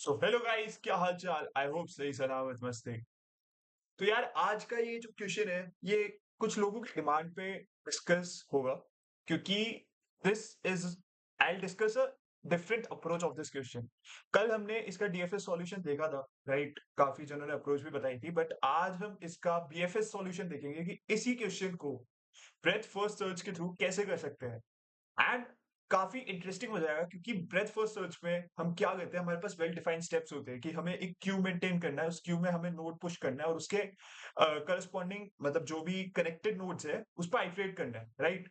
So hello guys, क्या हाल चाल। I hope सही सलामत मस्त है। तो यार आज का ये जो क्वेश्चन है, ये कुछ लोगों की डिमांड पे डिस्कस होगा, क्योंकि this is I discuss a different approach of this question. कल हमने इसका डीएफएस सॉल्यूशन देखा था, राइट। काफी जनों ने अप्रोच भी बताई थी, बट आज हम इसका बीएफएस सॉल्यूशन देखेंगे कि इसी क्वेश्चन को ब्रेथ फर्स्ट सर्च के थ्रू कैसे कर सकते हैं। एंड काफी इंटरेस्टिंग हो जाएगा, क्योंकि ब्रेथ फर्स्ट सर्च में हम क्या करते हैं, हमारे पास वेल डिफाइंड स्टेप्स होते हैं कि हमें एक क्यू मेंटेन करना है, उस क्यू में हमें नोड पुश करना है और उसके करस्पॉन्डिंग मतलब जो भी कनेक्टेड नोड्स है उस पर आइटरेट करना है, राइट।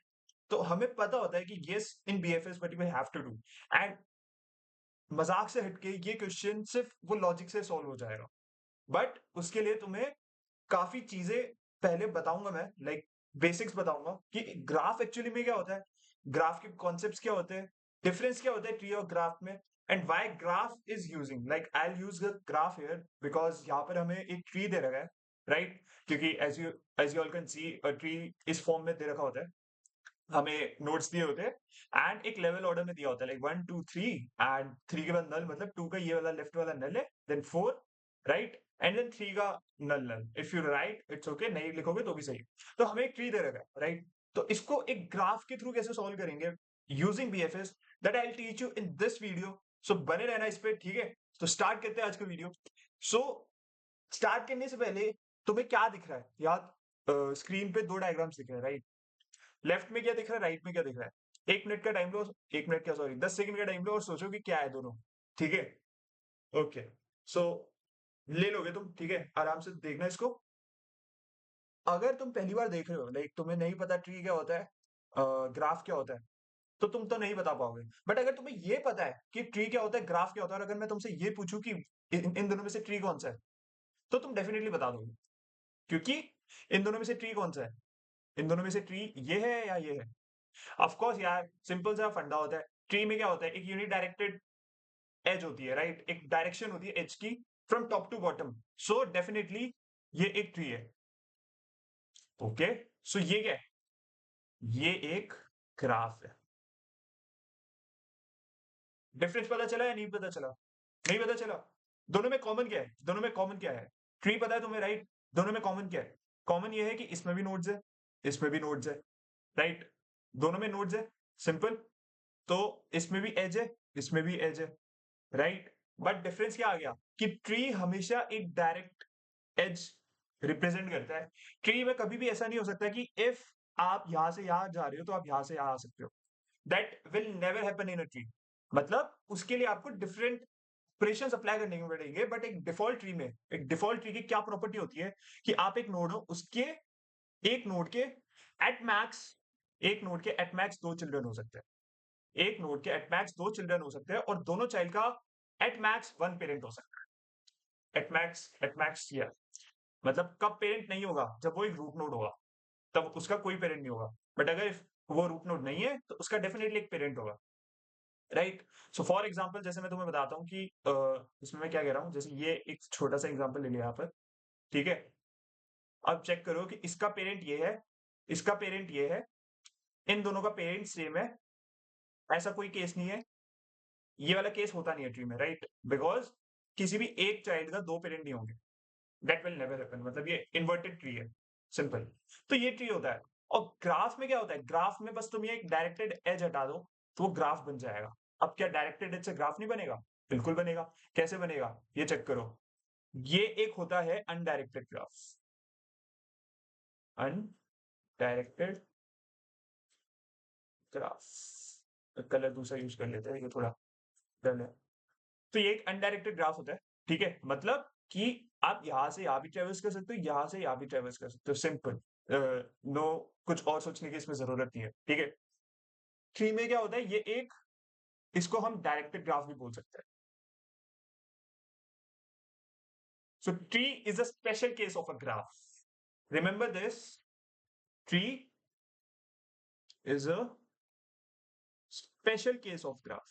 तो हमें पता होता है कि yes, in BFS what we have to do. And मजाक से हटके ये क्वेश्चन सिर्फ वो लॉजिक से सॉल्व हो जाएगा, बट उसके लिए तुम्हें काफी चीजें पहले बताऊंगा मैं, लाइक बेसिक्स बताऊंगा कि ग्राफ एक्चुअली में क्या होता है, ग्राफ के कॉन्सेप्ट्स क्या होते हैं, डिफरेंस क्या होता है ट्री और ग्राफ में, and why graph is using, like I will use the graph here because यहाँ पर हमें एक ट्री दे रखा है, राइट। क्योंकि as you all can see a tree इस फॉर्म में दे रखा होता है, हमें नोट्स दिए होते हैं एंड एक लेवल ऑर्डर में दिया होता है, लाइक 1 2 3, एंड 3 के बाद नल, मतलब 2 का ये वाला लेफ्ट वाला नल है, देन 4, राइट, एंड देन 3 का null null. If you write it's okay, नहीं लिखोगे तो भी सही। तो हमें एक ट्री दे रखा है, राइट। तो इसको एक ग्राफ के थ्रू कैसे सॉल्व करेंगे using BFS, that I will teach you in this video. So बने रहना इस पे, ठीक है। तो स्टार्ट करते हैं आज का वीडियो। सो स्टार्ट करने से पहले तुम्हें क्या दिख रहा है याद, स्क्रीन पे दो डायग्राम्स दिख रहे हैं, राइट। लेफ्ट में क्या दिख रहा है, राइट में क्या दिख रहा है। 1 मिनट का टाइम लो, 1 मिनट क्या, सॉरी, 10 सेकंड का टाइम लो और सोचो कि क्या है दोनों, ठीक है। ओके, सो ले लोगे तुम, ठीक है, आराम से देखना इसको। अगर तुम पहली बार देख रहे हो, लाइक तुम्हें नहीं पता ट्री क्या होता है, ग्राफ क्या होता है, तो तुम तो नहीं बता पाओगे। बट अगर तुम्हें ये पता है कि ट्री क्या होता है, ग्राफ क्या होता है, और अगर मैं तुमसे ये पूछूं कि इन दोनों में से ट्री कौन सा है, तो तुम डेफिनेटली बता दोगे, क्योंकि इन दोनों में से ट्री कौन सा है, इन दोनों में से ट्री ये है या ये है। ऑफ कोर्स यार, सिंपल सा फंडा होता है। ट्री में क्या होता है, एक यूनिट डायरेक्टेड एज होती है, राइट, एक डायरेक्शन होती है एज की, from top to bottom. So definitely ये एक ट्री है। ओके, सो ये क्या है, ये एक ग्राफ है। डिफरेंस पता चला या नहीं पता चला, नहीं पता चला। दोनों में कॉमन क्या है, दोनों में कॉमन क्या है, ट्री पता है तुम्हें, राइट। दोनों में कॉमन क्या है, कॉमन ये है कि इसमें भी नोड्स है, इसमें भी नोड्स है, राइट। दोनों में नोड्स है, सिंपल। तो इसमें भी एज है, इसमें भी एज है, राइट। बट डिफरेंस क्या आ गया कि ट्री हमेशा एक डायरेक्ट एज रिप्रेजेंट करता है। ट्री में कभी भी ऐसा नहीं हो सकता कि इफ आप यहां से यहां जा रहे हो तो आप यहां से यहां आ सकते हो। That will never happen in a tree. मतलब उसके लिए आपको डिफरेंट ऑपरेशंस अप्लाई करने पड़ेंगे। बट एक डिफॉल्ट ट्री में, एक डिफॉल्ट ट्री की क्या प्रॉपर्टी होती है कि आप एक नोड हो, उसके एक नोड के एट मैक्स, एक नोड के एट मैक्स दो चिल्ड्रन हो सकते हैं, एक नोड के एट मैक्स दो चिल्ड्रन हो सकते हैं, और दोनों चाइल्ड का एट मैक्स वन पेरेंट हो सकता है। एट मैक्स ये मतलब कब पेरेंट नहीं होगा, जब वो एक रूट नोड होगा, तब उसका कोई पेरेंट नहीं होगा। बट अगर वो रूट नोड नहीं है तो उसका डेफिनेटली एक पेरेंट होगा, राइट। सो फॉर एग्जाम्पल, जैसे मैं तुम्हें बताता हूँ कि इसमें मैं क्या कह रहा हूँ, जैसे ये एक छोटा सा एग्जाम्पल ले लिया यहाँ पर, ठीक है। अब चेक करो कि इसका पेरेंट ये है, इसका पेरेंट ये है, इन दोनों का पेरेंट सेम है। ऐसा कोई केस नहीं है, ये वाला केस होता नहीं है ट्री में, राइट, बिकॉज किसी भी एक चाइल्ड का दो पेरेंट नहीं होंगे। दैट विल नेवर हैपन, मतलब ये इन्वर्टेड ट्री है, सिंपल। तो ये ट्री होता है। और ग्राफ में क्या होता है, ग्राफ में बस तुम ये एक डायरेक्टेड एज हटा दो तो वो ग्राफ बन जाएगा। अब क्या डायरेक्टेड एज से ग्राफ नहीं बनेगा, बिल्कुल बनेगा। कैसे बनेगा ये चेक करो। ये एक होता है undirected graph, undirected graph. Colour दूसरा यूज कर लेते हैं, ये थोड़ा डल है। तो ये एक अनडायरेक्टेड ग्राफ होता है, ठीक है। मतलब कि आप यहां से यहां भी ट्रेवल्स कर सकते हो, यहां से यहां भी ट्रेवल्स कर सकते हो, सिंपल। नो, कुछ और सोचने की इसमें जरूरत नहीं है, ठीक है। ट्री में क्या होता है, ये एक, इसको हम डायरेक्टेड ग्राफ भी बोल सकते हैं। सो tree is a special case of a graph, remember this. Tree is a special case of graph,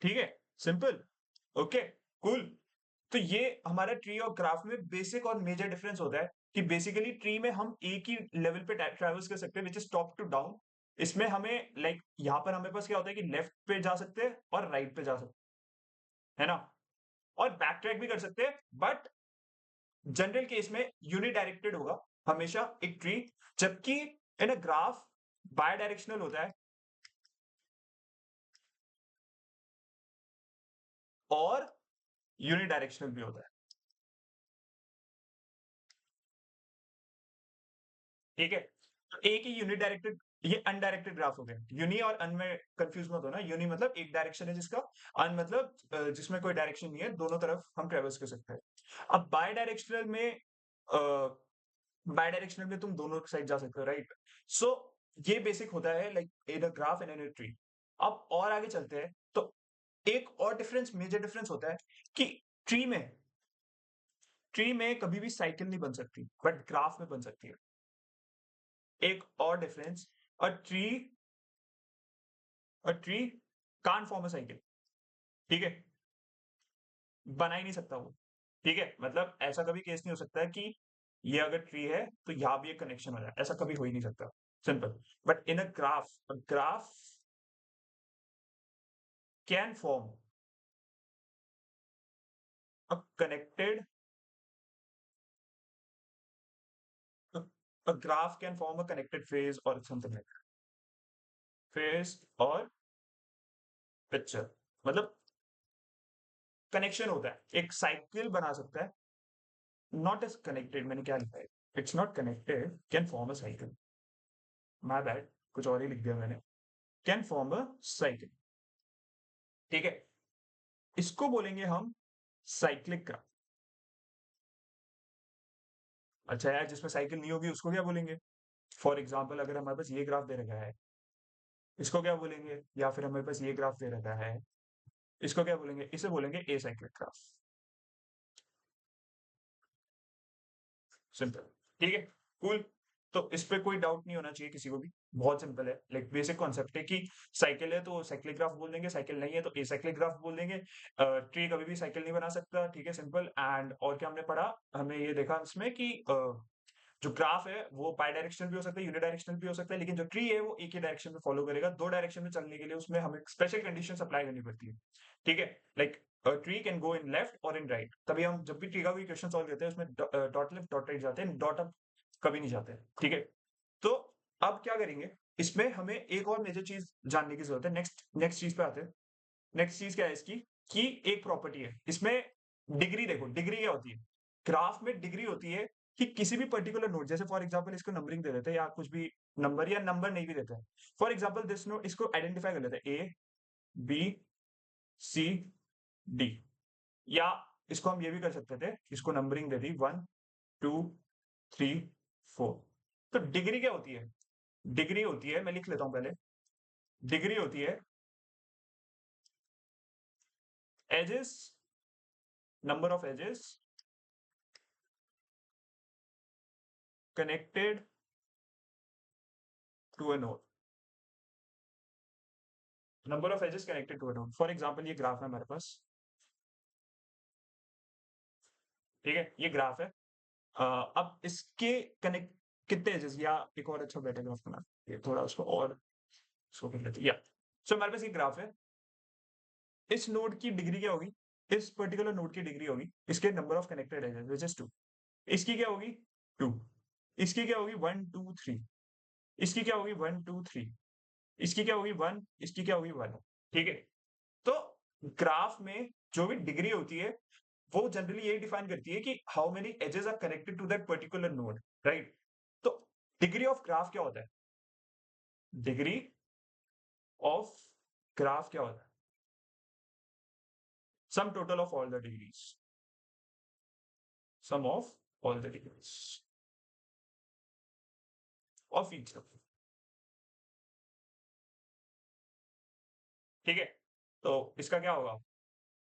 ठीक है, सिंपल। Okay, cool. तो ये हमारा ट्री और ग्राफ में बेसिक और मेजर डिफरेंस होता है कि बेसिकली ट्री में हम एक ही लेवल पे ट्रेवल्स कर सकते हैं, which is top to down. इसमें हमें लाइक यहाँ पर हमें पास क्या होता है कि लेफ्ट पे जा सकते हैं और राइट पे जा सकते हैं, है ना? और बैक ट्रैक भी कर सकते हैं, बट जनरल केस में यूनिडायरेक्टेड होगा हमेशा एक ट्री, जबकि इन अ ग्राफ बाय डायरेक्शनल होता है और यूनिडायरेक्शनल भी होता है। ठीक है, तो एक ही यूनिडायरेक्टेड, ये अनडायरेक्टेड ग्राफ हो गया। यूनि और अन में कंफ्यूज मत होना। यूनि मतलब एक डायरेक्शन है जिसका, अन मतलब जिसमें कोई डायरेक्शन नहीं है, दोनों तरफ हम ट्रेवल्स कर सकते हैं। अब बाय डायरेक्शनल में बाय डायरेक्शनल में तुम दोनों साइड जा सकते हो, राइट? सो ये बेसिक होता है like in a graph and in a tree. अब और आगे चलते हैं, तो एक और डिफरेंस, मेजर डिफरेंस होता है कि ट्री में ट्री में कभी भी साइकिल नहीं बन सकती, बट ग्राफ में बन सकती है। एक और difference, a tree a tree can't form a cycle. ठीक है, बना ही नहीं सकता वो। ठीक है, मतलब ऐसा कभी केस नहीं हो सकता है कि ये अगर ट्री है तो यहाँ भी एक कनेक्शन हो जाए, ऐसा कभी हो ही नहीं सकता। Simple. But in a graph can form a connected a graph can form a connected phase or something like that. phase और पिक्चर मतलब कनेक्शन होता है, एक साइकिल बना सकता है। नॉट एज कनेक्टेड, मैंने क्या लिखा है, it's not connected, can form a cycle. My bad, कुछ और ही लिख दिया मैंने। Can form a cycle. ठीक है, इसको बोलेंगे हम साइक्लिक ग्राफ। अच्छा यार, जिसमें साइकिल नहीं होगी उसको क्या बोलेंगे? फॉर एग्जाम्पल, अगर हमारे पास ये ग्राफ दे रखा है, इसको क्या बोलेंगे? या फिर हमारे पास ये ग्राफ दे रखा है, इसको क्या बोलेंगे? इसे बोलेंगे ए साइक्लिक ग्राफ। सिंपल। ठीक है, कूल। तो इस पे कोई डाउट नहीं होना चाहिए किसी को भी। बहुत सिंपल है, लाइक बेसिक कॉन्सेप्ट है कि साइकिल है तो साइक्लिक ग्राफ बोल देंगे, साइकिल नहीं है तो एसाइक्लिक ग्राफ बोल देंगे। ट्री कभी भी साइकिल नहीं बना सकता। ठीक है, सिंपल। एंड और क्या हमने पढ़ा? हमने ये देखा इसमें कि जो ग्राफ है वो बाय डायरेक्शनल भी हो सकता है, यूनिडायरेक्शनल भी हो सकता है, लेकिन जो ट्री है वो एक ही डायरेक्शन में फॉलो करेगा। दो डायरेक्शन में चलने के लिए उसमें हमें स्पेशल कंडीशन अप्लाई करनी पड़ती है। ठीक है, like tree can go in left और इन राइट। तभी हम जब भी ट्री का कोई क्वेश्चन सॉल्व करते हैं उसमें डॉट लेफ्ट डॉट राइट जाते हैं, डॉट अप कभी नहीं जाते। ठीक है, तो अब क्या करेंगे, इसमें हमें एक और मेजर चीज जानने की जरूरत है। नेक्स्ट नेक्स्ट चीज पे आते हैं। नेक्स्ट चीज क्या है इसकी, कि एक प्रॉपर्टी है इसमें, डिग्री। देखो डिग्री क्या होती है, ग्राफ में डिग्री होती है कि किसी भी पर्टिकुलर नोड, जैसे फॉर एग्जांपल इसको नंबरिंग दे देते हैं या कुछ भी नंबर, या नंबर नहीं भी देते हैं। फॉर एग्जांपल दिस नोड, इसको आइडेंटिफाई कर लेते हैं ए बी सी डी। या इसको हम ये भी कर सकते थे, इसको नंबरिंग दे दी 1 2 3 4। तो डिग्री क्या होती है? डिग्री होती है, मैं लिख लेता हूं पहले। डिग्री होती है edges, number of edges connected to a node. Number of edges connected to a node. For example ये ग्राफ है हमारे पास। ठीक है, ये ग्राफ है। अब इसके कनेक्ट कितने एजेस, या एक और अच्छा बेटर ग्राफ बना, ये थोड़ा उसको और इसको कर लेते हैं, या सो हमारे पास ये ग्राफ है। इस नोड की डिग्री क्या होगी? इस पर्टिकुलर नोड की डिग्री होगी इसके number of connected edges which is 2। इसकी क्या होगी? 2। इसकी क्या होगी? 1 2 3। इसकी क्या होगी? 1 2 3। इसकी क्या होगी? 1। इसकी क्या होगी? 1। ठीक है, तो ग्राफ में जो भी डिग्री होती है वो जनरली यही डिफाइन करती है कि how many edges are connected to that particular node, right? तो डिग्री ऑफ ग्राफ क्या होता है? डिग्री ऑफ ग्राफ क्या होता है? Sum total of all the degrees. Sum of all the degrees of each. ठीक है, तो इसका क्या होगा?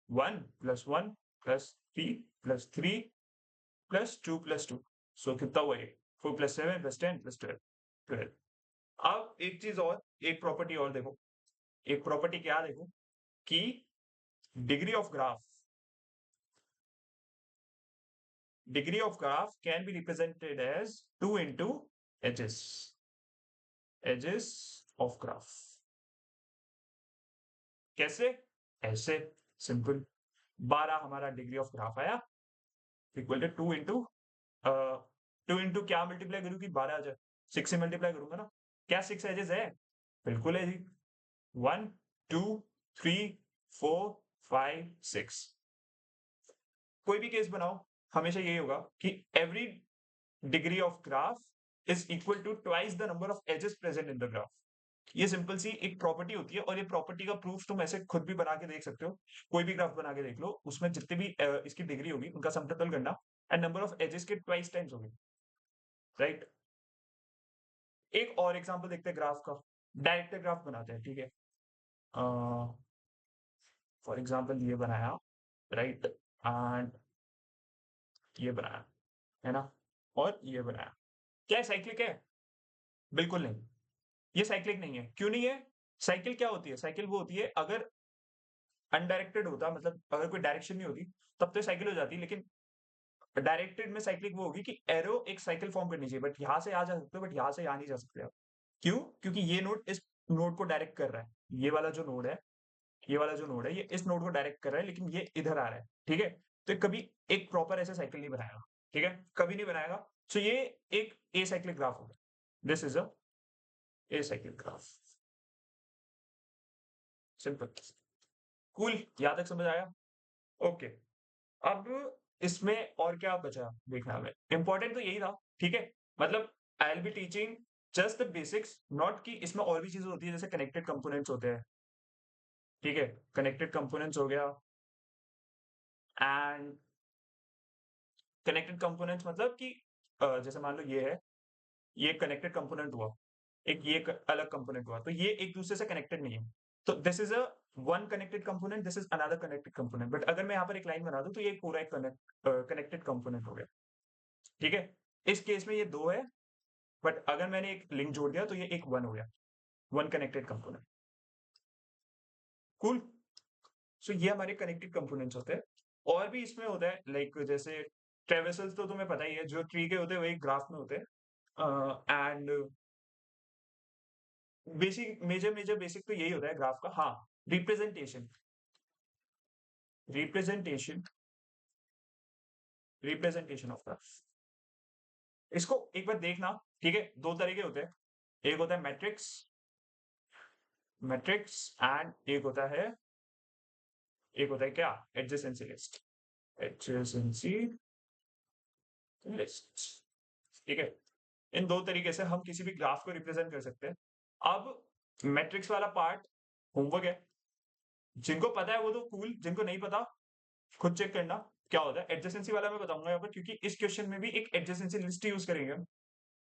1 + 1 + 3 + 2 + 2। सो कितना हुआ ये? 4 + 7 + 10 + 12। अब एक चीज और, एक प्रॉपर्टी और देखो। एक प्रॉपर्टी क्या देखो, कि degree of graph, degree of graph can be represented as 2 × edges. Edges of graph. कैसे? ऐसे, सिंपल। 12 हमारा डिग्री ऑफ ग्राफ आया, इक्वल टू 2 इंटू 2 इंटू क्या मल्टीप्लाई करूँ कि 12 आ जाए? 6 से मल्टीप्लाई करूंगा ना। क्या 6 एजेस है? बिल्कुल है जी। 1 2 3 4 5 6। कोई भी केस बनाओ, हमेशा यही होगा कि every degree of graph is equal to twice the number of edges present in the graph. ये सिंपल सी एक प्रॉपर्टी होती है, और ये प्रॉपर्टी का प्रूफ तुम ऐसे खुद भी बना के देख सकते हो। कोई भी ग्राफ बना के देख लो, उसमें जितनी भी इसकी डिग्री होगी उनका सम टोटल करना, एंड नंबर ऑफ एजेस के ट्वाइस टाइम्स होगी, राइट। एक और एग्जांपल देखते हैं ग्राफ का। डायरेक्ट ग्राफ बनाते हैं, ठीक है। फॉर एग्जांपल ये बनाया, राइट, एंड ये बनाया, है ना, और ये बनाया। क्या साइक्लिक है? बिल्कुल नहीं, ये साइक्लिक नहीं है। क्यों नहीं है? साइकिल क्या होती है? साइकिल वो होती है अगर अनडायरेक्टेड होता, मतलब अगर कोई डायरेक्शन नहीं होती, तब तो साइकिल हो जाती, लेकिन डायरेक्टेड में साइक्लिक वो होगी कि एरो एक साइकिल फॉर्म करनी चाहिए, बट यहाँ से आ जा सकते हो, बट यहाँ से आ नहीं जा सकते आप। क्यों? क्योंकि ये नोड इस नोड को डायरेक्ट कर रहा है। ये वाला जो नोड है, ये वाला जो नोड है, ये इस नोड को डायरेक्ट कर रहा है, लेकिन ये इधर आ रहा है, ठीक है। तो ये कभी एक प्रॉपर ऐसे साइकिल नहीं बनाएगा, ठीक है, कभी नहीं बनाएगा। सो ये एक ए साइक्लिक ग्राफ होगा। This is a a cyclic graph. Simple, cool, यहां तक समझ आया? ओके। अब इसमें और क्या बचा देखना हमें? इंपॉर्टेंट तो यही था, ठीक है। मतलब I will be teaching just the basics, not कि इसमें और भी चीजें होती है, जैसे कनेक्टेड कंपोनेंट्स होते हैं, ठीक है। कनेक्टेड कंपोनेंट्स हो गया, एंड कनेक्टेड कंपोनेंट्स मतलब कि जैसे मान लो ये है, ये कनेक्टेड कंपोनेंट हुआ, एक ये अलग कंपोनेंट हुआ, तो ये एक दूसरे से कनेक्टेड नहीं है। तो this is a one connected component, this is another connected component. But अगर मैं यहाँ पर एक लाइन बना दूं, तो ये पूरा एक कनेक्टेड कंपोनेंट हो गया, ठीक है। इस केस में ये दो है, बट अगर मैंने एक लिंक जोड़ दिया तो ये एक वन हो गया, वन कनेक्टेड कंपोनेंट। कूल। सो ये हमारे कनेक्टेड कंपोनेंट्स होते हैं। और भी इसमें होता है, लाइक जैसे ट्रेवर्सल्स तो तुम्हें पता ही है, जो ट्री के होते हैं वही ग्राफ में होते हैं। And basic major major basic तो यही होता है ग्राफ का। हाँ, representation, representation, representation of graph. इसको एक बार देखना, ठीक है। दो तरीके होते हैं, एक होता है मैट्रिक्स, मैट्रिक्स, एंड एक होता है क्या? एडजेसेंसी लिस्ट, एडजेसेंसी लिस्ट, ठीक है। इन दो तरीके से हम किसी भी ग्राफ को रिप्रेजेंट कर सकते हैं। अब मैट्रिक्स वाला पार्ट होमवर्क है, जिनको पता है वो तो कूल, जिनको नहीं पता खुद चेक करना क्या होता है। एडजेसेंसी वाला मैं बताऊंगा यहाँ पर, क्योंकि इस क्वेश्चन में भी एक एडजेसेंसी लिस्ट यूज करेंगे हम।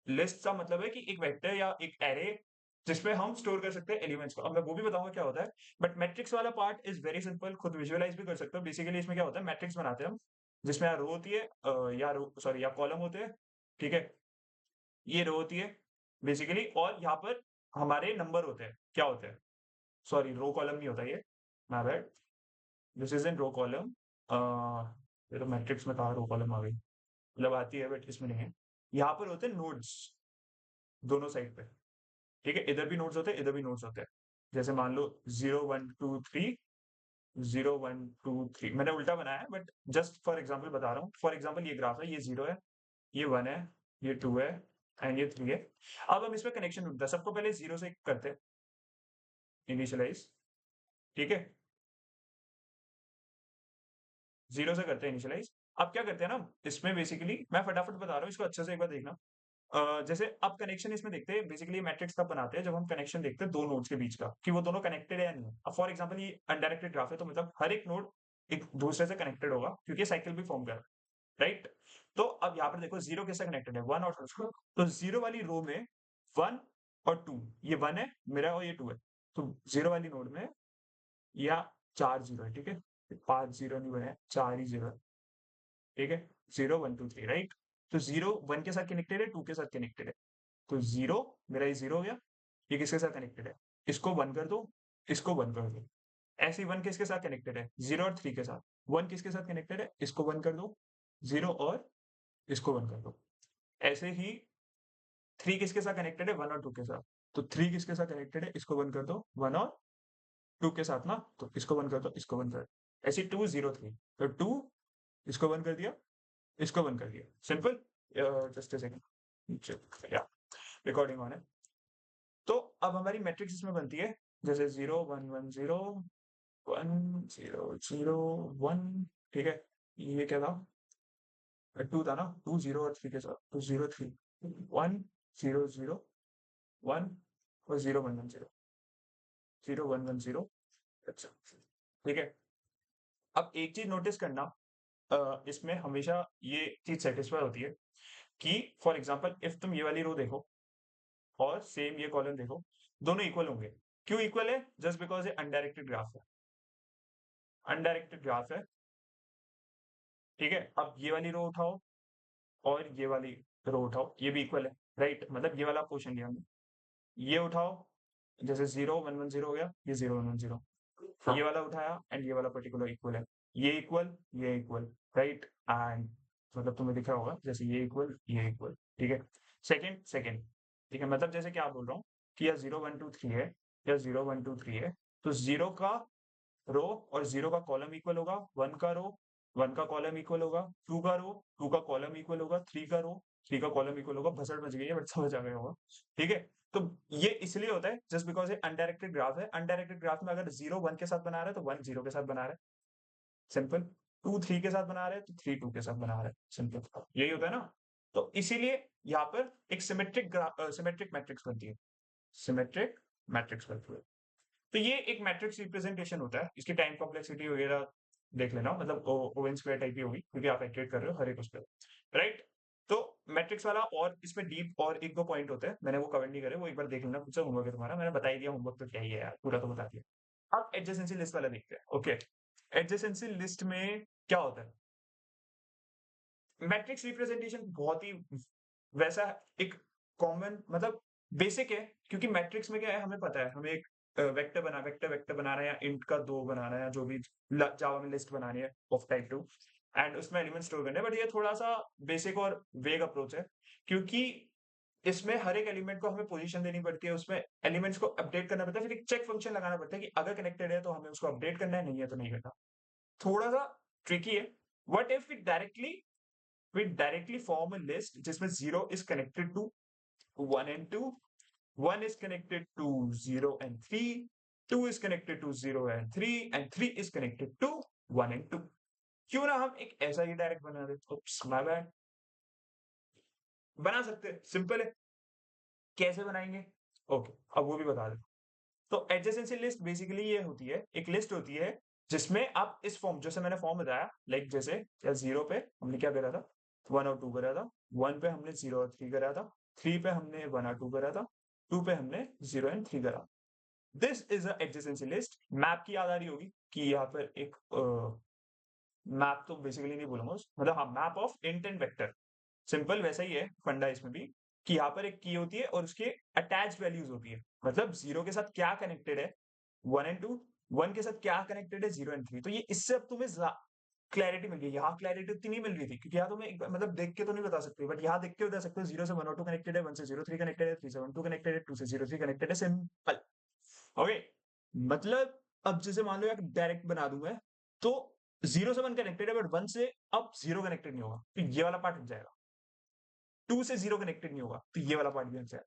लिस्ट का मतलब है कि एक वेक्टर या एक एरे जिसमें हम स्टोर कर सकते हैं एलिमेंट्स को। अब मैं वो भी बताऊंगा क्या होता है, बट मैट्रिक्स वाला पार्ट इज वेरी सिंपल, खुद विजुअलाइज भी कर सकते हो। बेसिकली इसमें क्या होता है, मैट्रिक्स बनाते हैं हम, जिसमें या रो होती है या रो सॉरी या कॉलम होते हैं, ठीक है। ये रो होती है बेसिकली, और यहाँ पर हमारे नंबर होते हैं, क्या होते हैं, सॉरी रो कॉलम नहीं होता ये, my bad, this is in row column. ये तो मैट्रिक्स में कहा रो कॉलम आ गई, मतलब आती है बट इसमें नहीं है। यहाँ पर होते हैं नोड्स दोनों साइड पे, ठीक है। इधर भी नोड्स होते हैं, इधर भी नोड्स होते हैं। जैसे मान लो 0 1 2 3, 0 1 2 3, मैंने उल्टा बनाया है, बट जस्ट फॉर एग्जाम्पल बता रहा हूँ। फॉर एग्जाम्पल ये ग्राफ है, ये 0 है, ये 1 है, ये 2 है, एंड ये 3 है। अब हम इसमें कनेक्शन ढूंढते हैं। सबको पहले 0 से करते हैं इनिशियलाइज, ठीक है। 0 से करते हैं इनिशियलाइज। अब क्या करते हैं ना, इसमें बेसिकली मैं फटाफट बता रहा हूँ, इसको अच्छे से एक बार देखना। जैसे अब कनेक्शन इसमें देखते हैं, बेसिकली मैट्रिक्स तब बनाते हैं जब हम कनेक्शन देखते हैं दो नोड्स के बीच का, कि वो दोनों कनेक्टेड है या नहीं। अब फॉर एग्जांपल ये अनडायरेक्टेड ग्राफ है, तो मतलब हर एक नोड एक दूसरे से कनेक्टेड होगा, क्योंकि साइकिल भी फॉर्म कर रहा है, राइट। तो अब यहाँ पर देखो 0 किससे कनेक्टेड है, 1 और 2। तो 0 वाली रो में 1 और 2, ये 1 है मेरा और ये 2 है। तो 0 वाली नोड में या 4 0 है, ठीक है। 5 0 नहीं बने, 4 ही 0 है, ठीक है। 0 1 2 3, राइट। तो 0 1 के साथ कनेक्टेड है, 2 के साथ कनेक्टेड है। तो 0 मेरा ये 0 हो गया, ये किसके साथ कनेक्टेड है, इसको 1 कर दो, इसको 1 कर दो। ऐसे ही 1 किसके साथ कनेक्टेड है, 0 और 3 के साथ। 1 किसके साथ कनेक्टेड है, इसको 1 कर दो, 0 और इसको 1 कर दो। ऐसे ही 3 किसके साथ कनेक्टेड है, 1 और 2 के साथ। तो 3 किसके साथ कनेक्टेड है, इसको 1 कर दो, 1 और 2 के साथ ना, तो इसको 1 कर दो, इसको 1 कर दो, ऐसे 2 0 3, तो 2 इसको 1 कर दिया, इसको 1 कर दिया, सिंपल। जस्ट अ सेकंड, या रिकॉर्डिंग ऑन है। तो अब हमारी मैट्रिक्स इसमें बनती है जैसे 0 1 1 0 1 0 0 1, ठीक है। ये क्या था, 2 था ना, 2 0 और 3 के साथ, तो 0 3 1 0 0 1 और 0 1 1 0 0 1 1 0, अच्छा, ठीक है। अब एक चीज नोटिस करना, इसमें हमेशा ये चीज सेटिस्फाई होती है कि फॉर एग्जांपल इफ तुम ये वाली रो देखो और सेम ये कॉलम देखो, दोनों इक्वल होंगे। क्यों इक्वल है, जस्ट बिकॉज ये अनडायरेक्टेड ग्राफ है, अनडायरेक्टेड ग्राफ है, ठीक है। अब ये वाली रो उठाओ और ये वाली रो उठाओ, ये भी इक्वल है, राइट, मतलब ये वाला पोर्शन लिया हमने, ये उठाओ, जैसे 0 1 1 0 हो गया, ये 0 1 1 0, ये वाला उठाया एंड ये वाला पर्टिकुलर इक्वल है, ये इक्वल, ये इक्वल, राइट, एंड मतलब तुम्हें दिख रहा होगा जैसे ये इक्वल, ये इक्वल, ठीक है। सेकंड सेकंड, ठीक है, मतलब जैसे क्या बोल रहा हूँ कि या 0 1 2 3 है, या 0 1 2 3 है, तो 0 का रो और 0 का कॉलम इक्वल होगा, 1 का रो 1 का कॉलम इक्वल होगा, 2 का रो 2 का कॉलम इक्वल होगा, 3 का रो 3 का कॉलम इक्वल होगा। भसड़ मच गई है बट समझ आ गया होगा, ठीक है। तो ये इसलिए होता है जस्ट बिकॉज ये अनडायरेक्टेड ग्राफ है, अनडायरेक्टेड ग्राफ में अगर 0 1 के साथ बना रहा है तो 1 0 के साथ बना रहा है, सिंपल। 2 3 के साथ बना रहे हैं तो 3 2 के साथ बना रहे हैं, सिंपल, यही होता है ना। तो इसीलिए यहाँ पर एक सिमेट्रिक सिमेट्रिक मैट्रिक्स बनती है, सिमेट्रिक मैट्रिक्स बनती है। तो ये एक मैट्रिक्स रिप्रेजेंटेशन होता है, इसकी टाइम कॉम्प्लेक्सिटी वगैरह देख लेना, मतलब ओवन स्क्वायर टाइप ही होगी क्योंकि आप एक्टिवेट कर रहे हो हर एक उस पर, राइट। तो मैट्रिक्स वाला और इसमें डीप और एक दो पॉइंट होते हैं, मैंने वो कवर नहीं करे, वो एक बार देख लेना, कुछ होमवर्क है तुम्हारा, मैंने बता ही दिया, होमवर्क तो क्या ही है यार, पूरा तो बता दिया। अब एडजेसेंसी लिस्ट वाला देखते हैं, ओके। एडजेसेंसी लिस्ट में क्या होता है, मैट्रिक्स रिप्रेजेंटेशन बहुत ही वैसा एक कॉमन, मतलब बेसिक है, क्योंकि मैट्रिक्स में क्या है हमें पता है, हमें एक वेक्टर बनाना है, या इंट का 2 बनाना है, या जो भी जावा में लिस्ट बनानी है ऑफ टाइप 2, एंड उसमें एलिमेंट स्टोर करने हैं। बट ये थोड़ा सा बेसिक और वेग अप्रोच है, क्योंकि इसमें हर एक एलिमेंट को हमें पोजीशन देनी पड़ती है, उसमें एलिमेंट्स को अपडेट करना पड़ता है, फिर एक चेक फंक्शन लगाना पड़ता है कि अगर कनेक्टेड है तो हमें उसको अपडेट करना है, नहीं है तो नहीं करना। थोड़ा सा ट्रिकी है। What if we directly form a list जिसमें 0 is connected to 1 and 2, 1 is connected to 0 and 3, 2 is connected to 0 and 3, and 3 is connected to 1 and 2। क्यों ना हम एक ऐसा ही डायरेक्ट बना दे, माय बैड, बना सकते हैं, सिंपल है। कैसे बनाएंगे, ओके, अब वो भी बता दे। तो एडजेसेंसी लिस्ट बेसिकली ये होती है, एक लिस्ट होती है जिसमें आप इस फॉर्म, जैसे मैंने फॉर्म बताया, लाइक जैसे या 0 पे हमने क्या करा था, 1 और 2 करा था, 1 पे हमने 0 और 3 करा था, 3 पे हमने 1 और 2 करा था, 2 पे हमने 0 एंड 3 करा। This is a adjacency list. Map की याद आ रही होगी कि यहाँ पर एक मैप तो बेसिकली नहीं बोलूंगा, मतलब हाँ, map of int and vector, simple वैसा ही है फंडा इसमें भी, कि यहाँ पर एक की होती है और उसके अटैच वैल्यूज होती है, मतलब 0 के साथ क्या कनेक्टेड है 1 एंड 2, 1 के साथ क्या कनेक्टेड है 0 एंड 3। तो ये इससे अब तुम्हें क्लैरिटी मिल गई। यहाँ क्लैरिटी उतनी नहीं मिल रही थी क्योंकि यहाँ तुम्हें मतलब देख के तो नहीं बता सकते, बट यहाँ देख के बता सकते हो 0 से 1 और 2 कनेक्टेड है, 1 से 0 3 कनेक्टेड है, 3 से 1 2 कनेक्टेड है, 2 से 0 3 कनेक्टेड है, सिंपल। ओके, मतलब अब जैसे मान लो यार डायरेक्ट बना दूं मैं, तो 0 से 1 कनेक्टेड है बट 1 से अब 0 कनेक्टेड नहीं होगा, तो ये वाला पार्ट हट जाएगा। 2 से 0 कनेक्टेड नहीं होगा तो ये वाला पार्ट भी हट जाएगा।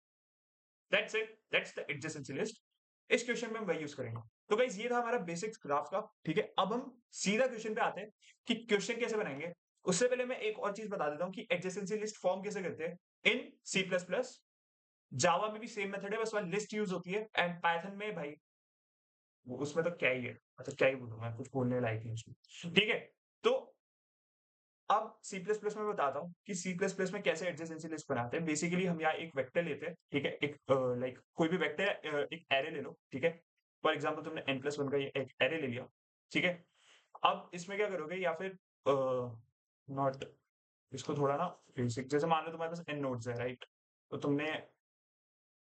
That's it, that's the adjacency list. इस क्वेश्चन में हम वही यूज करेंगे। तो गाइस ये था हमारा बेसिक्स ग्राफ का, ठीक है। अब हम सीधा क्वेश्चन पे आते हैं कि क्वेश्चन कैसे बनाएंगे। उससे पहले मैं एक और चीज बता देता हूँ कि एडजेसेंसी लिस्ट फॉर्म कैसे करते हैं इन सी प्लस प्लस। जावा में भी सेम मेथड है, बस वहां लिस्ट यूज होती है, एंड पाइथन में भाई उसमें तो क्या ही है, मतलब क्या ही बोलूंगा, कुछ बोलने लायक नहीं उसमें, ठीक है। तो अब सी प्लस प्लस में बताता हूँ कि सी प्लस प्लस में कैसे एडजेसेंसी लिस्ट बनाते हैं। बेसिकली हम यहाँ एक वेक्टर लेते हैं, ठीक है, एक लाइक कोई भी वेक्टर, एक एरे ले लो, ठीक है। फॉर एग्जाम्पल तुमने n+1 का ये एक एरे ले लिया, ठीक है। अब इसमें क्या करोगे, या फिर नॉट, इसको थोड़ा ना बेसिक, जैसे मान लो तुम्हारे पास n नोड्स है, राइट, तो तुमने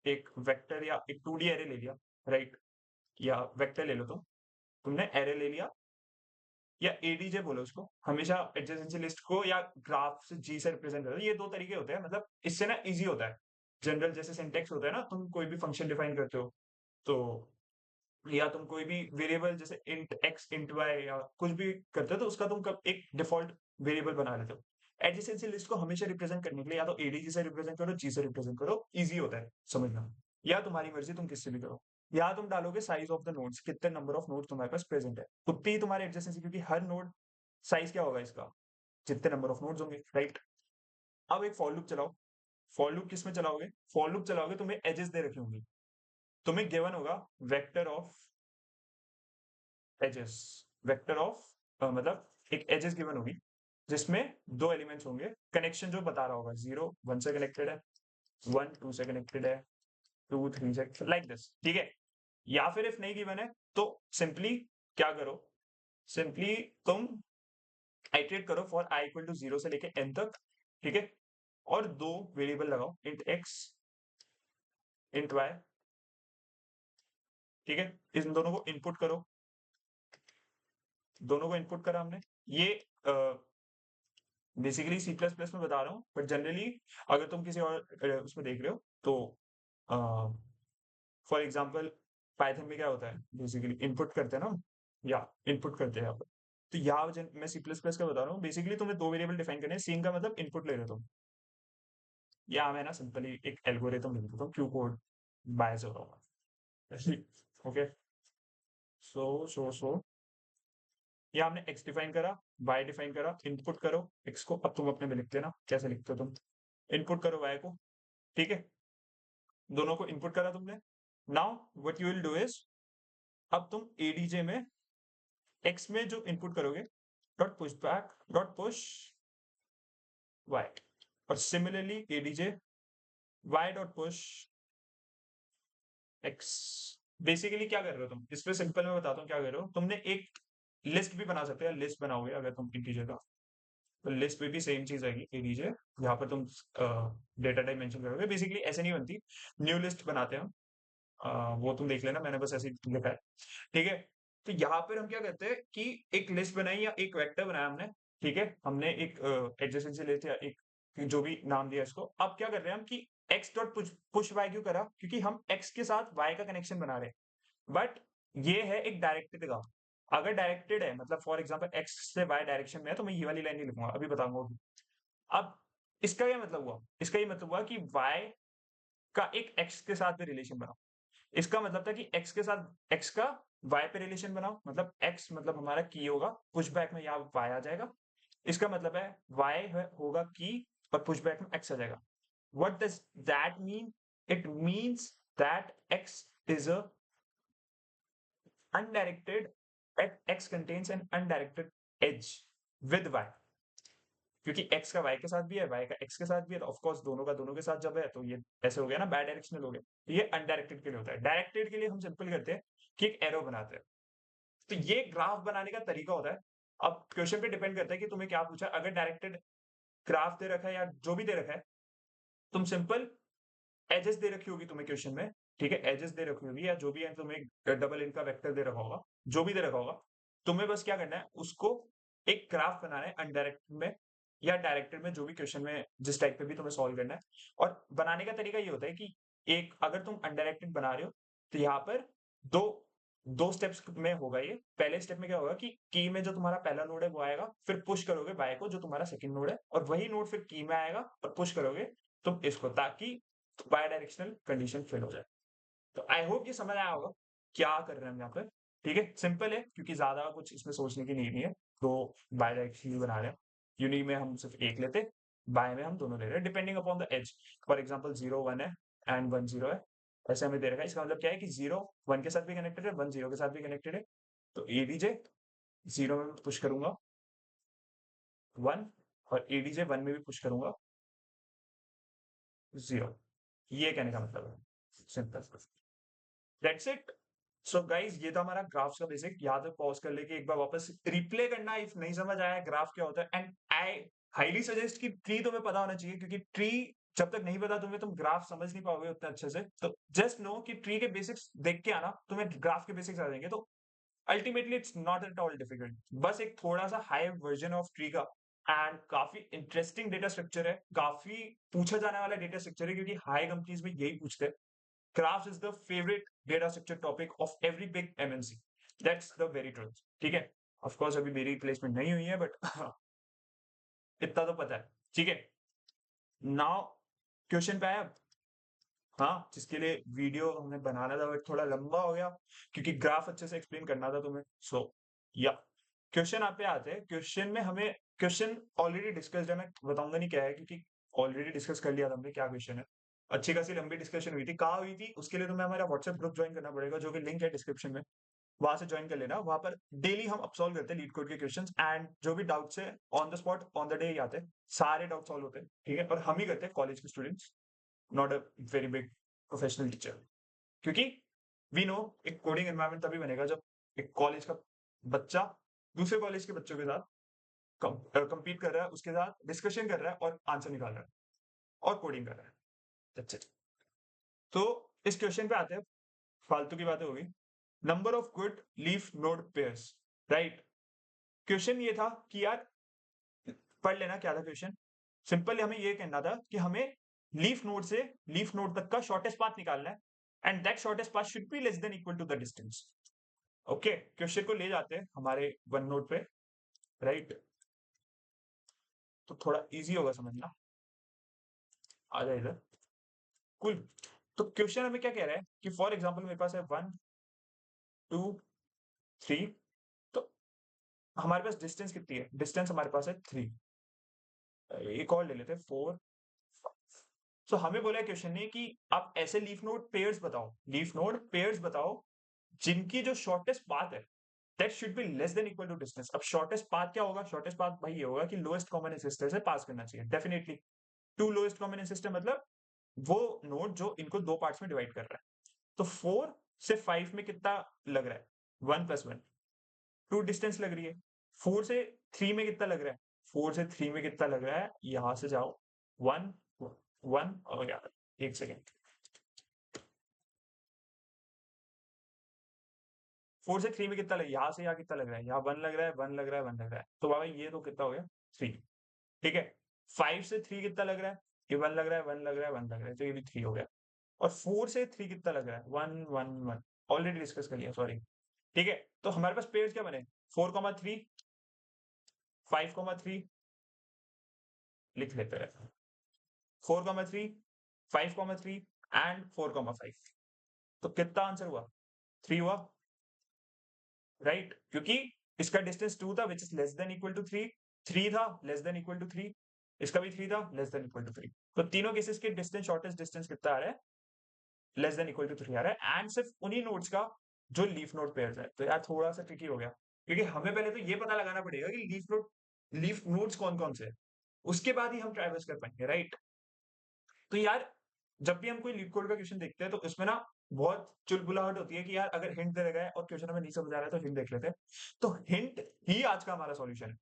एक वेक्टर या एक 2D एरे ले लिया, राइट, या वेक्टर ले लो, तुमने एरे ले लिया या एडीजे बोलो उसको, हमेशा एडजेसेंसी लिस्ट को या ग्राफ से जी से रिप्रेजेंट करो, ये दो तरीके होते हैं, मतलब इससे ना इजी होता है। जनरल जैसे सिंटेक्स होता है ना, तुम कोई भी फंक्शन डिफाइन करते हो तो, या तुम कोई भी वेरिएबल जैसे इंट एक्स इंट वाई या कुछ भी करते हो तो उसका तुम कब एक डिफॉल्ट वेरिएबल बना लेते हो। एडजेसेंसी लिस्ट को हमेशा रिप्रेजेंट करने के लिए या तो एडीजी से रिप्रेजेंट करो, जी से रिप्रेजेंट करो, इजी होता है समझना। या तुम्हारी मर्जी, तुम किससे भी करो। या तुम डालोगे साइज ऑफ द नोड्स, कितने नंबर ऑफ नोड्स तुम्हारे पास प्रेजेंट है, उतनी ही तुम्हारी एडजेसेंसी, क्योंकि हर नोड साइज क्या होगा इसका, जितने नंबर ऑफ नोड्स होंगे, राइट। अब एक फॉर लूप चलाओ। फॉर लूप किस में चलाओगे, फॉर लूप चलाओगे, तुम्हें एजेस दे रखी होंगी, तुम्हें गिवन होगा vector of edges, vector of मतलब एक एजेस गिवन होगी जिसमें दो एलिमेंट्स होंगे, कनेक्शन जो बता रहा होगा, 0 1 से कनेक्टेड है, 1 2 से कनेक्टेड है, 2 3 से, लाइक दिस, ठीक है। या फिर इफ नहीं गिवन है तो सिंपली क्या करो, सिंपली तुम आइटरेट करो फॉर आई इक्वल टू 0 से लेके n तक, ठीक है। और दो वेरिएबल लगाओ, इंट x इंट y, ठीक है। इन दोनों को इनपुट करो, दोनों को इनपुट करा हमने। ये बेसिकली सी प्लस प्लस में बता रहा हूँ, बट जनरली अगर तुम किसी और उसमें देख रहे हो तो फॉर एग्जाम्पल पाइथन में क्या होता है, बेसिकली इनपुट करते हैं ना, या इनपुट करते हैं यहाँ पर। तो यहाँ मैं सी प्लस प्लस का बता रहा हूँ, बेसिकली तुम्हें दो वेरिएबल डिफाइन करने हैं, सीन का मतलब इनपुट ले रहे हो तुम। या मैं ना सिंपली एक एल्गोरिथम लिख देता हूँ, क्यू कोड बायस हो रहा हूँ, ओके। सो या हमने x डिफाइन करा, y डिफाइन करा, इनपुट करो x को, अब तुम अपने में लिख देना कैसे लिखते हो तुम, इनपुट करो y को, ठीक है। दोनों को इनपुट करा तुमने। Now what you will do is, अब तुम एडीजे में x में जो इनपुट करोगे, dot push back dot push y, और similarly ADJ y dot push x। Basically क्या कर रहे हो तुम, इस पे सिंपल मैं बताता हूँ क्या कर रहे हो, तुमने एक लिस्ट भी बना सकते हो, लिस्ट बनाओगे अगर तुम इंटीजर का, तो लिस्ट में भी सेम चीज आएगी, ए लीजिए यहाँ पर तुम डेटा टाइप मेंशन करोगे, बेसिकली ऐसे नहीं बनती, न्यू लिस्ट बनाते हैं हम। वो तुम देख लेना, मैंने बस ऐसे ही लिखा है, ठीक है। तो यहाँ पर हम क्या करते हैं कि एक लिस्ट बनाई या एक वेक्टर बनाया हमने, ठीक है, हमने एक एडजेसेंसी लिस्ट या एक जो भी नाम दिया इसको। अब क्या कर रहे हैं हम कि एक्स डॉट पुश वाई क्यों करा, क्योंकि हम एक्स के साथ वाई का कनेक्शन बना रहे हैं, बट ये है एक डायरेक्टेड का। अगर डायरेक्टेड है मतलब फॉर एग्जांपल एक्स से वाई डायरेक्शन में है, तो मैं ये वाली लाइन नहीं लिखूंगा, अभी बताऊंगा। अब इसका क्या मतलब हुआ, इसका ये मतलब हुआ कि वाई का एक एक्स के साथ भी रिलेशन बनाओ। इसका मतलब था कि एक्स के साथ एक्स का वाई पे रिलेशन बनाओ, मतलब एक्स मतलब हमारा की होगा, पुश बैक में यहाँ वाई आ जाएगा। इसका मतलब है वाई होगा की और पुश बैक में एक्स आ जाएगा। What does that mean, it means that x is a undirected, x contains an undirected edge with y, क्योंकि x का y के साथ भी है, y का x के साथ भी है, तो ऑफकोर्स दोनों का दोनों के साथ जब है तो ये ऐसे हो गया ना, बाय डायरेक्शनल हो गया। ये अनडायरेक्टेड के लिए होता है, डायरेक्टेड के लिए हम सिंपल करते हैं कि एक एरो बनाते हैं। तो ये ग्राफ बनाने का तरीका होता है। अब क्वेश्चन पे डिपेंड करता है कि तुम्हें क्या पूछा, अगर डायरेक्टेड ग्राफ दे रखा है या जो भी दे रखा है, तुम सिंपल एजेस दे रखी होगी तुम्हें क्वेश्चन में, ठीक है, एजेस दे रखी होगी या जो भी है, तुम्हें डबल इनका वेक्टर दे रखा होगा, जो भी दे रखा होगा, तुम्हें बस क्या करना है, उसको एक ग्राफ बनाना है अनडायरेक्टेड में या डायरेक्टेड में, जो भी क्वेश्चन में जिस टाइप पे भी तुम्हें सॉल्व करना है। और बनाने का तरीका ये होता है कि एक अगर तुम अनडायरेक्टेड बना रहे हो तो यहाँ पर दो दो स्टेप्स में होगा ये। पहले स्टेप में क्या होगा कि की में जो तुम्हारा पहला नोड है वो आएगा, फिर पुश करोगे बाय को जो तुम्हारा सेकंड नोड है, और वही नोड फिर की में आएगा और पुश करोगे तुम इसको, ताकि बाय डायरेक्शनल कंडीशन फिल हो जाए। तो आई होप ये समझ आया होगा क्या कर रहे हैं हम यहाँ पर, ठीक है। सिंपल है क्योंकि ज्यादा कुछ इसमें सोचने की नीड नहीं है, तो बाय डायरेक्शनली बना रहे हैं। यूनिक में हम सिर्फ एक लेते, बाय में हम दोनों ले रहे हैं, depending upon the edge. For example 0 1 है एंड 1 0 है, ऐसे हमें दे रखा है। इसका मतलब क्या है कि 0 1 के साथ भी कनेक्टेड है, 1 0 के साथ भी कनेक्टेड है। तो एडीजे 0 में पुश करूंगा 1, और एडीजे 1 में भी पुश करूंगा 0। ये कहने का मतलब है, simple, that's it. So guys ये था हमारा ग्राफ्स का बेसिक। यहाँ तक पॉज कर लेके एक बार वापस रिप्ले करना इफ नहीं समझ आया ग्राफ क्या होता है। एंड आई हाईली सजेस्ट कि ट्री तुम्हें पता होना चाहिए, क्योंकि ट्री जब तक नहीं पता तुम्हें, तुम ग्राफ समझ नहीं पाओगे उतने अच्छे से। तो जस्ट नो कि ट्री के बेसिक्स देख के आना, तुम्हें ग्राफ के बेसिक्स आ जाएंगे। तो ultimately it's not at all difficult, बस एक थोड़ा सा हाई वर्जन ऑफ ट्री का एंड काफी इंटरेस्टिंग डेटा स्ट्रक्चर है, काफी पूछा जाने वाला डेटा स्ट्रक्चर है, क्योंकि हाई कंपनीज में यही पूछते हैं. Graphs is the favorite data structure topic of every big MNC. That's the very truth. ठीक है. Of course अभी मेरी प्लेसमेंट नहीं हुई है, बट इतना तो पता है. ठीक है. नाउ क्वेश्चन पे आया. हाँ, जिसके लिए वीडियो हमें बनाना था बट थोड़ा लंबा हो गया, क्योंकि ग्राफ अच्छे से एक्सप्लेन करना था तुम्हें. सो या क्वेश्चन आप पे आते हैं. क्वेश्चन में हमें क्वेश्चन ऑलरेडी डिस्कस्ड है, मैं बताऊंगा नहीं क्या है, क्योंकि ऑलरेडी डिस्कस कर लिया था हमने क्या क्वेश्चन है. अच्छी खासी लंबी डिस्कशन हुई थी. कहाँ हुई थी उसके लिए तुम्हें हमारा व्हाट्सएप ग्रुप ज्वाइन करना पड़ेगा, जो कि लिंक है डिस्क्रिप्शन में. वहां से ज्वाइन कर लेना. वहां पर डेली हम अब सॉल्व करते हैं लीड कोड के क्वेश्चंस, एंड जो भी डाउट्स है on the spot on the day ही आते हैं. सारे डाउट सॉल्व होते हैं. ठीक है. और हम ही करते हैं, कॉलेज के students, not a very big professional teacher. क्योंकि वी नो एक कोडिंग एनवायरनमेंट तभी बनेगा जब एक कॉलेज का बच्चा दूसरे कॉलेज के बच्चों के साथ compete कर रहा है, उसके साथ डिस्कशन कर रहा है और आंसर निकाल रहा है और कोडिंग कर रहा है. That's it. तो इस क्वेश्चन पे आते हैं. फालतू की बातें होगी. Number of good leaf node pairs. Right. Question ये था कि यार, पढ़ लेना क्या था क्वेश्चन. सिंपल हमें ये कहना था कि हमें लीफ नोड से लीफ नोड तक का शॉर्टेस्ट पाथ निकालना है, and that shortest path should be less than equal to the distance. Okay. Question को ले जाते हैं हमारे वन नोड पे. राइट. तो थोड़ा इजी होगा समझना. आ जाए इधर. कुल. तो क्वेश्चन हमें क्या कह रहा है कि फॉर एग्जाम्पल मेरे पास है 1 2 3. तो हमारे पास डिस्टेंस कितनी है. डिस्टेंस हमारे पास है 3. एक और ले लेते हैं 4. सो हमें बोला है क्वेश्चन ने कि आप ऐसे लीफ नोड पेयर्स बताओ, लीफ नोड पेयर्स बताओ जिनकी जो शॉर्टेस्ट पाथ है that should be less than equal to distance. अब शॉर्टेस्ट पाथ क्या होगा. शॉर्टेस्ट पाथ भाई ये होगा कि लोएस्ट कॉमन एंसेस्टर से पास करना चाहिए definitely. To lowest common ancestor मतलब वो नोड जो इनको दो पार्ट्स में डिवाइड कर रहा है. तो 4 से 5 में कितना लग रहा है. 1 + 1. 2 डिस्टेंस लग रही है. 4 से 3 में कितना लग रहा है. 4 से 3 में कितना लग रहा है. यहां से जाओ. 1 1 और यार एक सेकेंड. 4 से 3 में कितना लग, यहाँ से यहाँ कितना लग रहा है. यहाँ 1 लग रहा है, 1 लग रहा है, 1 लग रहा है. तो बाबा ये तो कितना हो गया 3. ठीक है. 5 से 3 कितना लग रहा है. ये 1 लग रहा है, 1 लग रहा है, 1 लग रहा है, तो ये भी 3 हो गया. और 4 से 3 कितना लग रहा है. 1 1 1. ऑलरेडी डिस्कस कर लिया, सॉरी. ठीक है. तो हमारे पास पेयर्स क्या बने. 4,3 5,3. लिख लेते हैं. 4,3 5,3 एंड 4,5. तो कितना आंसर हुआ. 3 हुआ. राइट. क्योंकि इसका डिस्टेंस 2 था which is less than equal to 3. 3 था लेस देन इक्वल टू 3. इसका भी 3 था लेस देन इक्वल टू 3. तो तीनों केसेस के डिस्टेंस, शॉर्टेस्ट डिस्टेंस कितना आ रहा है. लेस देन इक्वल टू 3 आ रहा है. एंड सिर्फ उन्हीं नोड्स का जो लीफ नोड पेयर्स है. तो यार थोड़ा सा ट्रिकी हो गया, क्योंकि हमें पहले तो ये पता लगाना पड़ेगा कि लीफ नोड्स कौन कौन से हैं. उसके बाद ही हम ट्रैवर्स कर पाएंगे. राइट. तो यार जब भी हम कोई लीड कोड का क्वेश्चन देखते हैं तो इसमें ना बहुत चुलबुलाहट होती है कि यार अगर हिंट दे रखा है और क्वेश्चन हमें नहीं समझ आ रहा है तो हिंट देख लेते हैं. तो हिंट ही आज का हमारा सॉल्यूशन है.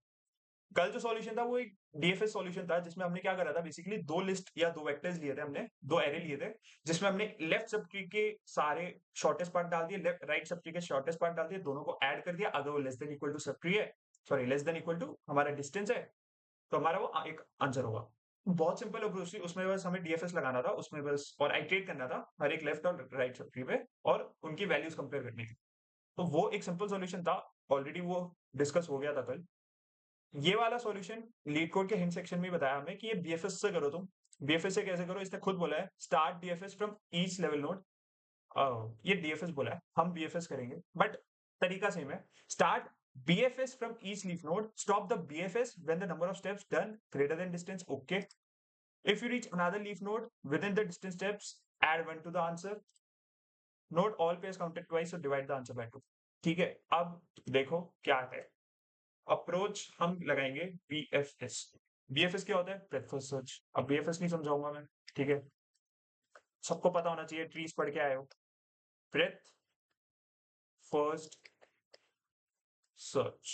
कल जो सॉल्यूशन था वो एक डीएफएस सॉल्यूशन था, जिसमें हमने क्या करा था. बेसिकली दो लिस्ट या दो वेक्टर्स लिए थे हमने, दो एरे लिए थे, जिसमें हमने लेफ्ट सब ट्री के सारे शॉर्टेस्ट पार्ट डाल दिए, लेफ्ट राइट सब ट्री के शॉर्टेस्ट पार्ट डाल दिए, दोनों को ऐड कर दिया. अगर वो less than equal to subtree है, sorry less than equal to हमारा डिस्टेंस है, तो हमारा वो एक आंसर होगा. बहुत सिंपल अप्रोच थी. उसमें बस हमें डीएफएस लगाना था उसमें बस, और आइट्रेट करना था हर एक लेफ्ट और राइट सब ट्री पे, और उनकी वैल्यूज कंपेयर करनी थी. तो वो एक सिंपल सॉल्यूशन था. ऑलरेडी वो डिस्कस हो गया था कल. ये वाला सॉल्यूशन लीड कोड के हिंट सेक्शन में बताया हमें कि ये बीएफएस से करो. तुम बीएफएस से कैसे करो. इसने खुद बोला है start DFS from each level node. ये डीएफएस बोला है, हम बीएफएस करेंगे बट तरीका सेम है. Start BFS from each leaf node. Stop the BFS when the number of steps done greater than distance. Okay. If you reach another leaf node within the distance steps, add 1 to the answer. Note all pairs counted twice, so divide the answer by 2. ठीक है. अब देखो क्या है. Approach हम लगाएंगे BFS. BFS क्या होता है. Breath first search. अब BFS नहीं समझाऊंगा मैं. ठीक है. सबको पता होना चाहिए, ट्रीज पढ़ के आए हो. Breath first search,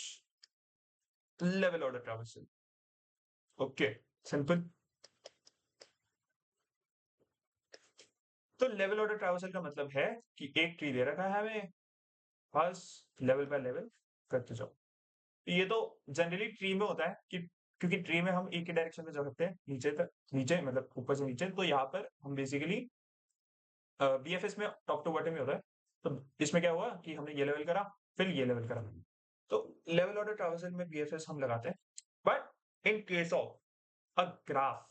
level order traversal. Okay. Simple. तो लेवल ऑर्डर ट्रैवर्सल का मतलब है कि एक ट्री दे रखा है हमें, बस लेवल बाय लेवल करते जाओ. ये तो जनरली ट्री में होता है कि क्योंकि ट्री में हम एक ही डायरेक्शन में जा सकते हैं, नीचे तक, नीचे मतलब ऊपर से नीचे। तो यहाँ पर हम बेसिकली बीएफएस में टॉप टू बॉटम ही होता है। तो इसमें क्या हुआ कि हमने ये लेवल करा, फिर ये लेवल करा। तो लेवल ऑर्डर ट्रावर्सल में बीएफएस हम लगाते हैं। But in case of a graph,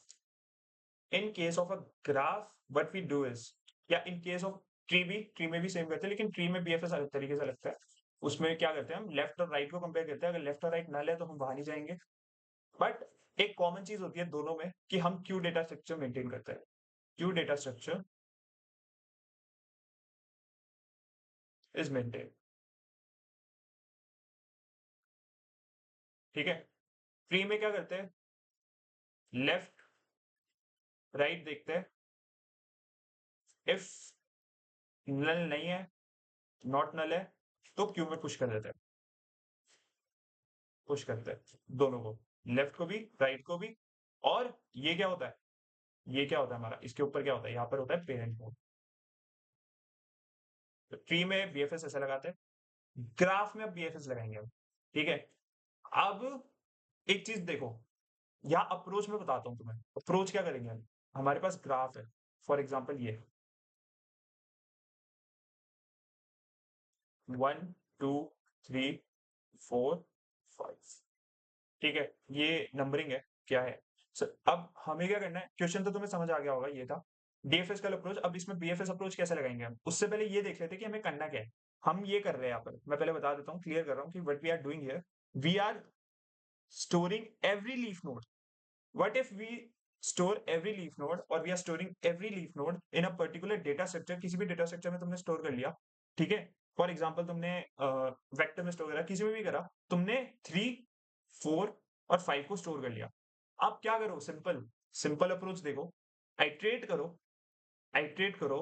in case of a graph what we do is, या इन केस ऑफ ट्री में भी सेम करते हैं, लेकिन ट्री में बीएफएस अलग तरीके से लगता है। उसमें क्या करते हैं, हम लेफ्ट और राइट को कंपेयर करते हैं। अगर लेफ्ट और राइट नल है तो हम वहां नहीं जाएंगे। बट एक कॉमन चीज होती है दोनों में कि हम क्यू डेटा स्ट्रक्चर मेंटेन करते हैं। Q data structure is maintain. ठीक है। ट्री में क्या करते हैं, लेफ्ट राइट देखते हैं। इफ नल नहीं है, नॉट नल है, तो क्यू में पुश कर देते हैं। पुश करते हैं दोनों को, लेफ्ट को भी राइट को भी। और ये क्या होता है, ये क्या होता है हमारा, इसके ऊपर क्या होता है, यहाँ पर होता है पेरेंट मोड। तो ट्री में बीएफएस ऐसा लगाते हैं, ग्राफ में अब बीएफएस लगाएंगे हम। ठीक है। अब एक चीज देखो, यहाँ अप्रोच में बताता हूँ तुम्हें। अप्रोच क्या करेंगे हम, हमारे पास ग्राफ है, फॉर एग्जाम्पल ये 1 2 3 4 5। ठीक है, ये नंबरिंग है, क्या है। अब हमें क्या करना है, क्वेश्चन तो तुम्हें समझ आ गया होगा, ये था डीएफएस का अप्रोच। अब इसमें बीएफएस अप्रोच कैसे लगाएंगे हम, उससे पहले ये देख लेते हैं कि हमें करना क्या है। हम ये कर रहे हैं यहाँ पर, मैं पहले बता देता हूँ, क्लियर कर रहा हूँ कि what we are doing here, we are storing every leaf node. What if we store every leaf node, or we are storing every leaf node in a particular data structure? किसी भी data structure में तुमने store कर लिया, ठीक है। For example तुमने vector में स्टोर करा, किसी में भी करा, तुमने 3 4 और 5 को स्टोर कर लिया। आप क्या करो, सिंपल सिंपल अप्रोच देखो, आइट्रेट करो, आइट्रेट करो।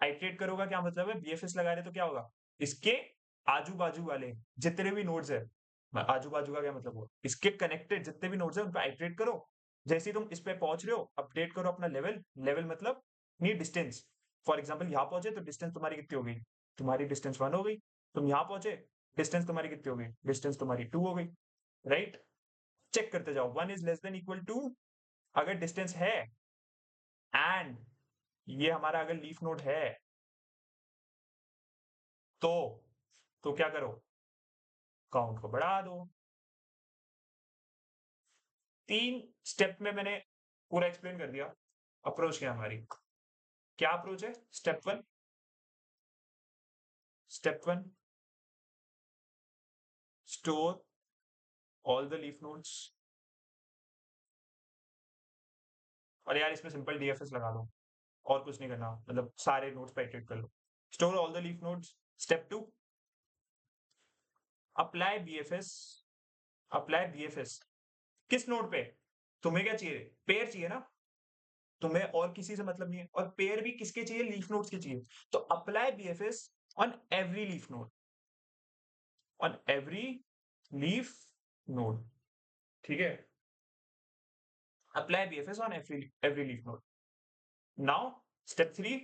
आइट्रेट करो का क्या मतलब है, बीएफएस लगा रहे तो क्या होगा, इसके आजू बाजू वाले जितने भी नोड्स है, आजू बाजू का क्या मतलब हुआ, इसके कनेक्टेड जितने भी नोड्स है उन पर आइट्रेट करो। जैसे ही तुम इस पे पहुंच रहे हो, अपडेट करो अपना लेवल। लेवल मतलब नहीं, डिस्टेंस। फॉर एग्जाम्पल यहाँ पहुंचे तो डिस्टेंस तुम्हारी कितनी हो गई, तुम्हारी डिस्टेंस 1 हो गई। तुम यहाँ पहुंचे, डिस्टेंस तुम्हारी कितनी हो गई, डिस्टेंस तुम्हारी 2 हो गई। राइट। चेक करते जाओ, 1 < <2। अगर डिस्टेंस है, एंड ये हमारा अगर लीफ नोड है, तो क्या करो, काउंट को बढ़ा दो। 3 स्टेप में मैंने पूरा एक्सप्लेन कर दिया अप्रोच क्या हमारी। क्या अप्रोच है, step one store all the leaf nodes. और यार इसमें सिंपल डीएफएस लगा दो, और कुछ नहीं करना, मतलब सारे नोड्स पे इटरेट कर लो। Store all the leaf nodes. Step 2, apply BFS. Apply BFS किस नोड पे, तुम्हें क्या चाहिए, पेयर चाहिए ना, तुम्हें और किसी से मतलब नहीं है, और पेयर भी किसके चाहिए, लीफ नोड्स के चाहिए। तो apply BFS on every leaf node, on every leaf node. ठीक है, apply BFS on every leaf node. Now step 3,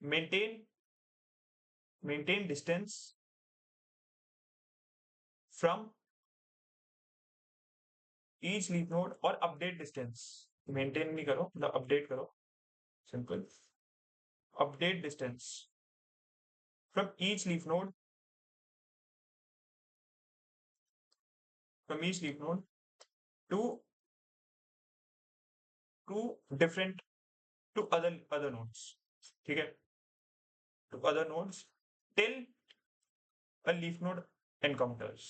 maintain maintain distance from each leaf node, और अपडेट डिस्टेंस। मेंटेन नहीं करो, मतलब अपडेट करो, simple update distance from each leaf node, from each leaf node to different, to other nodes. ठीक है, to other nodes till a leaf node encounters।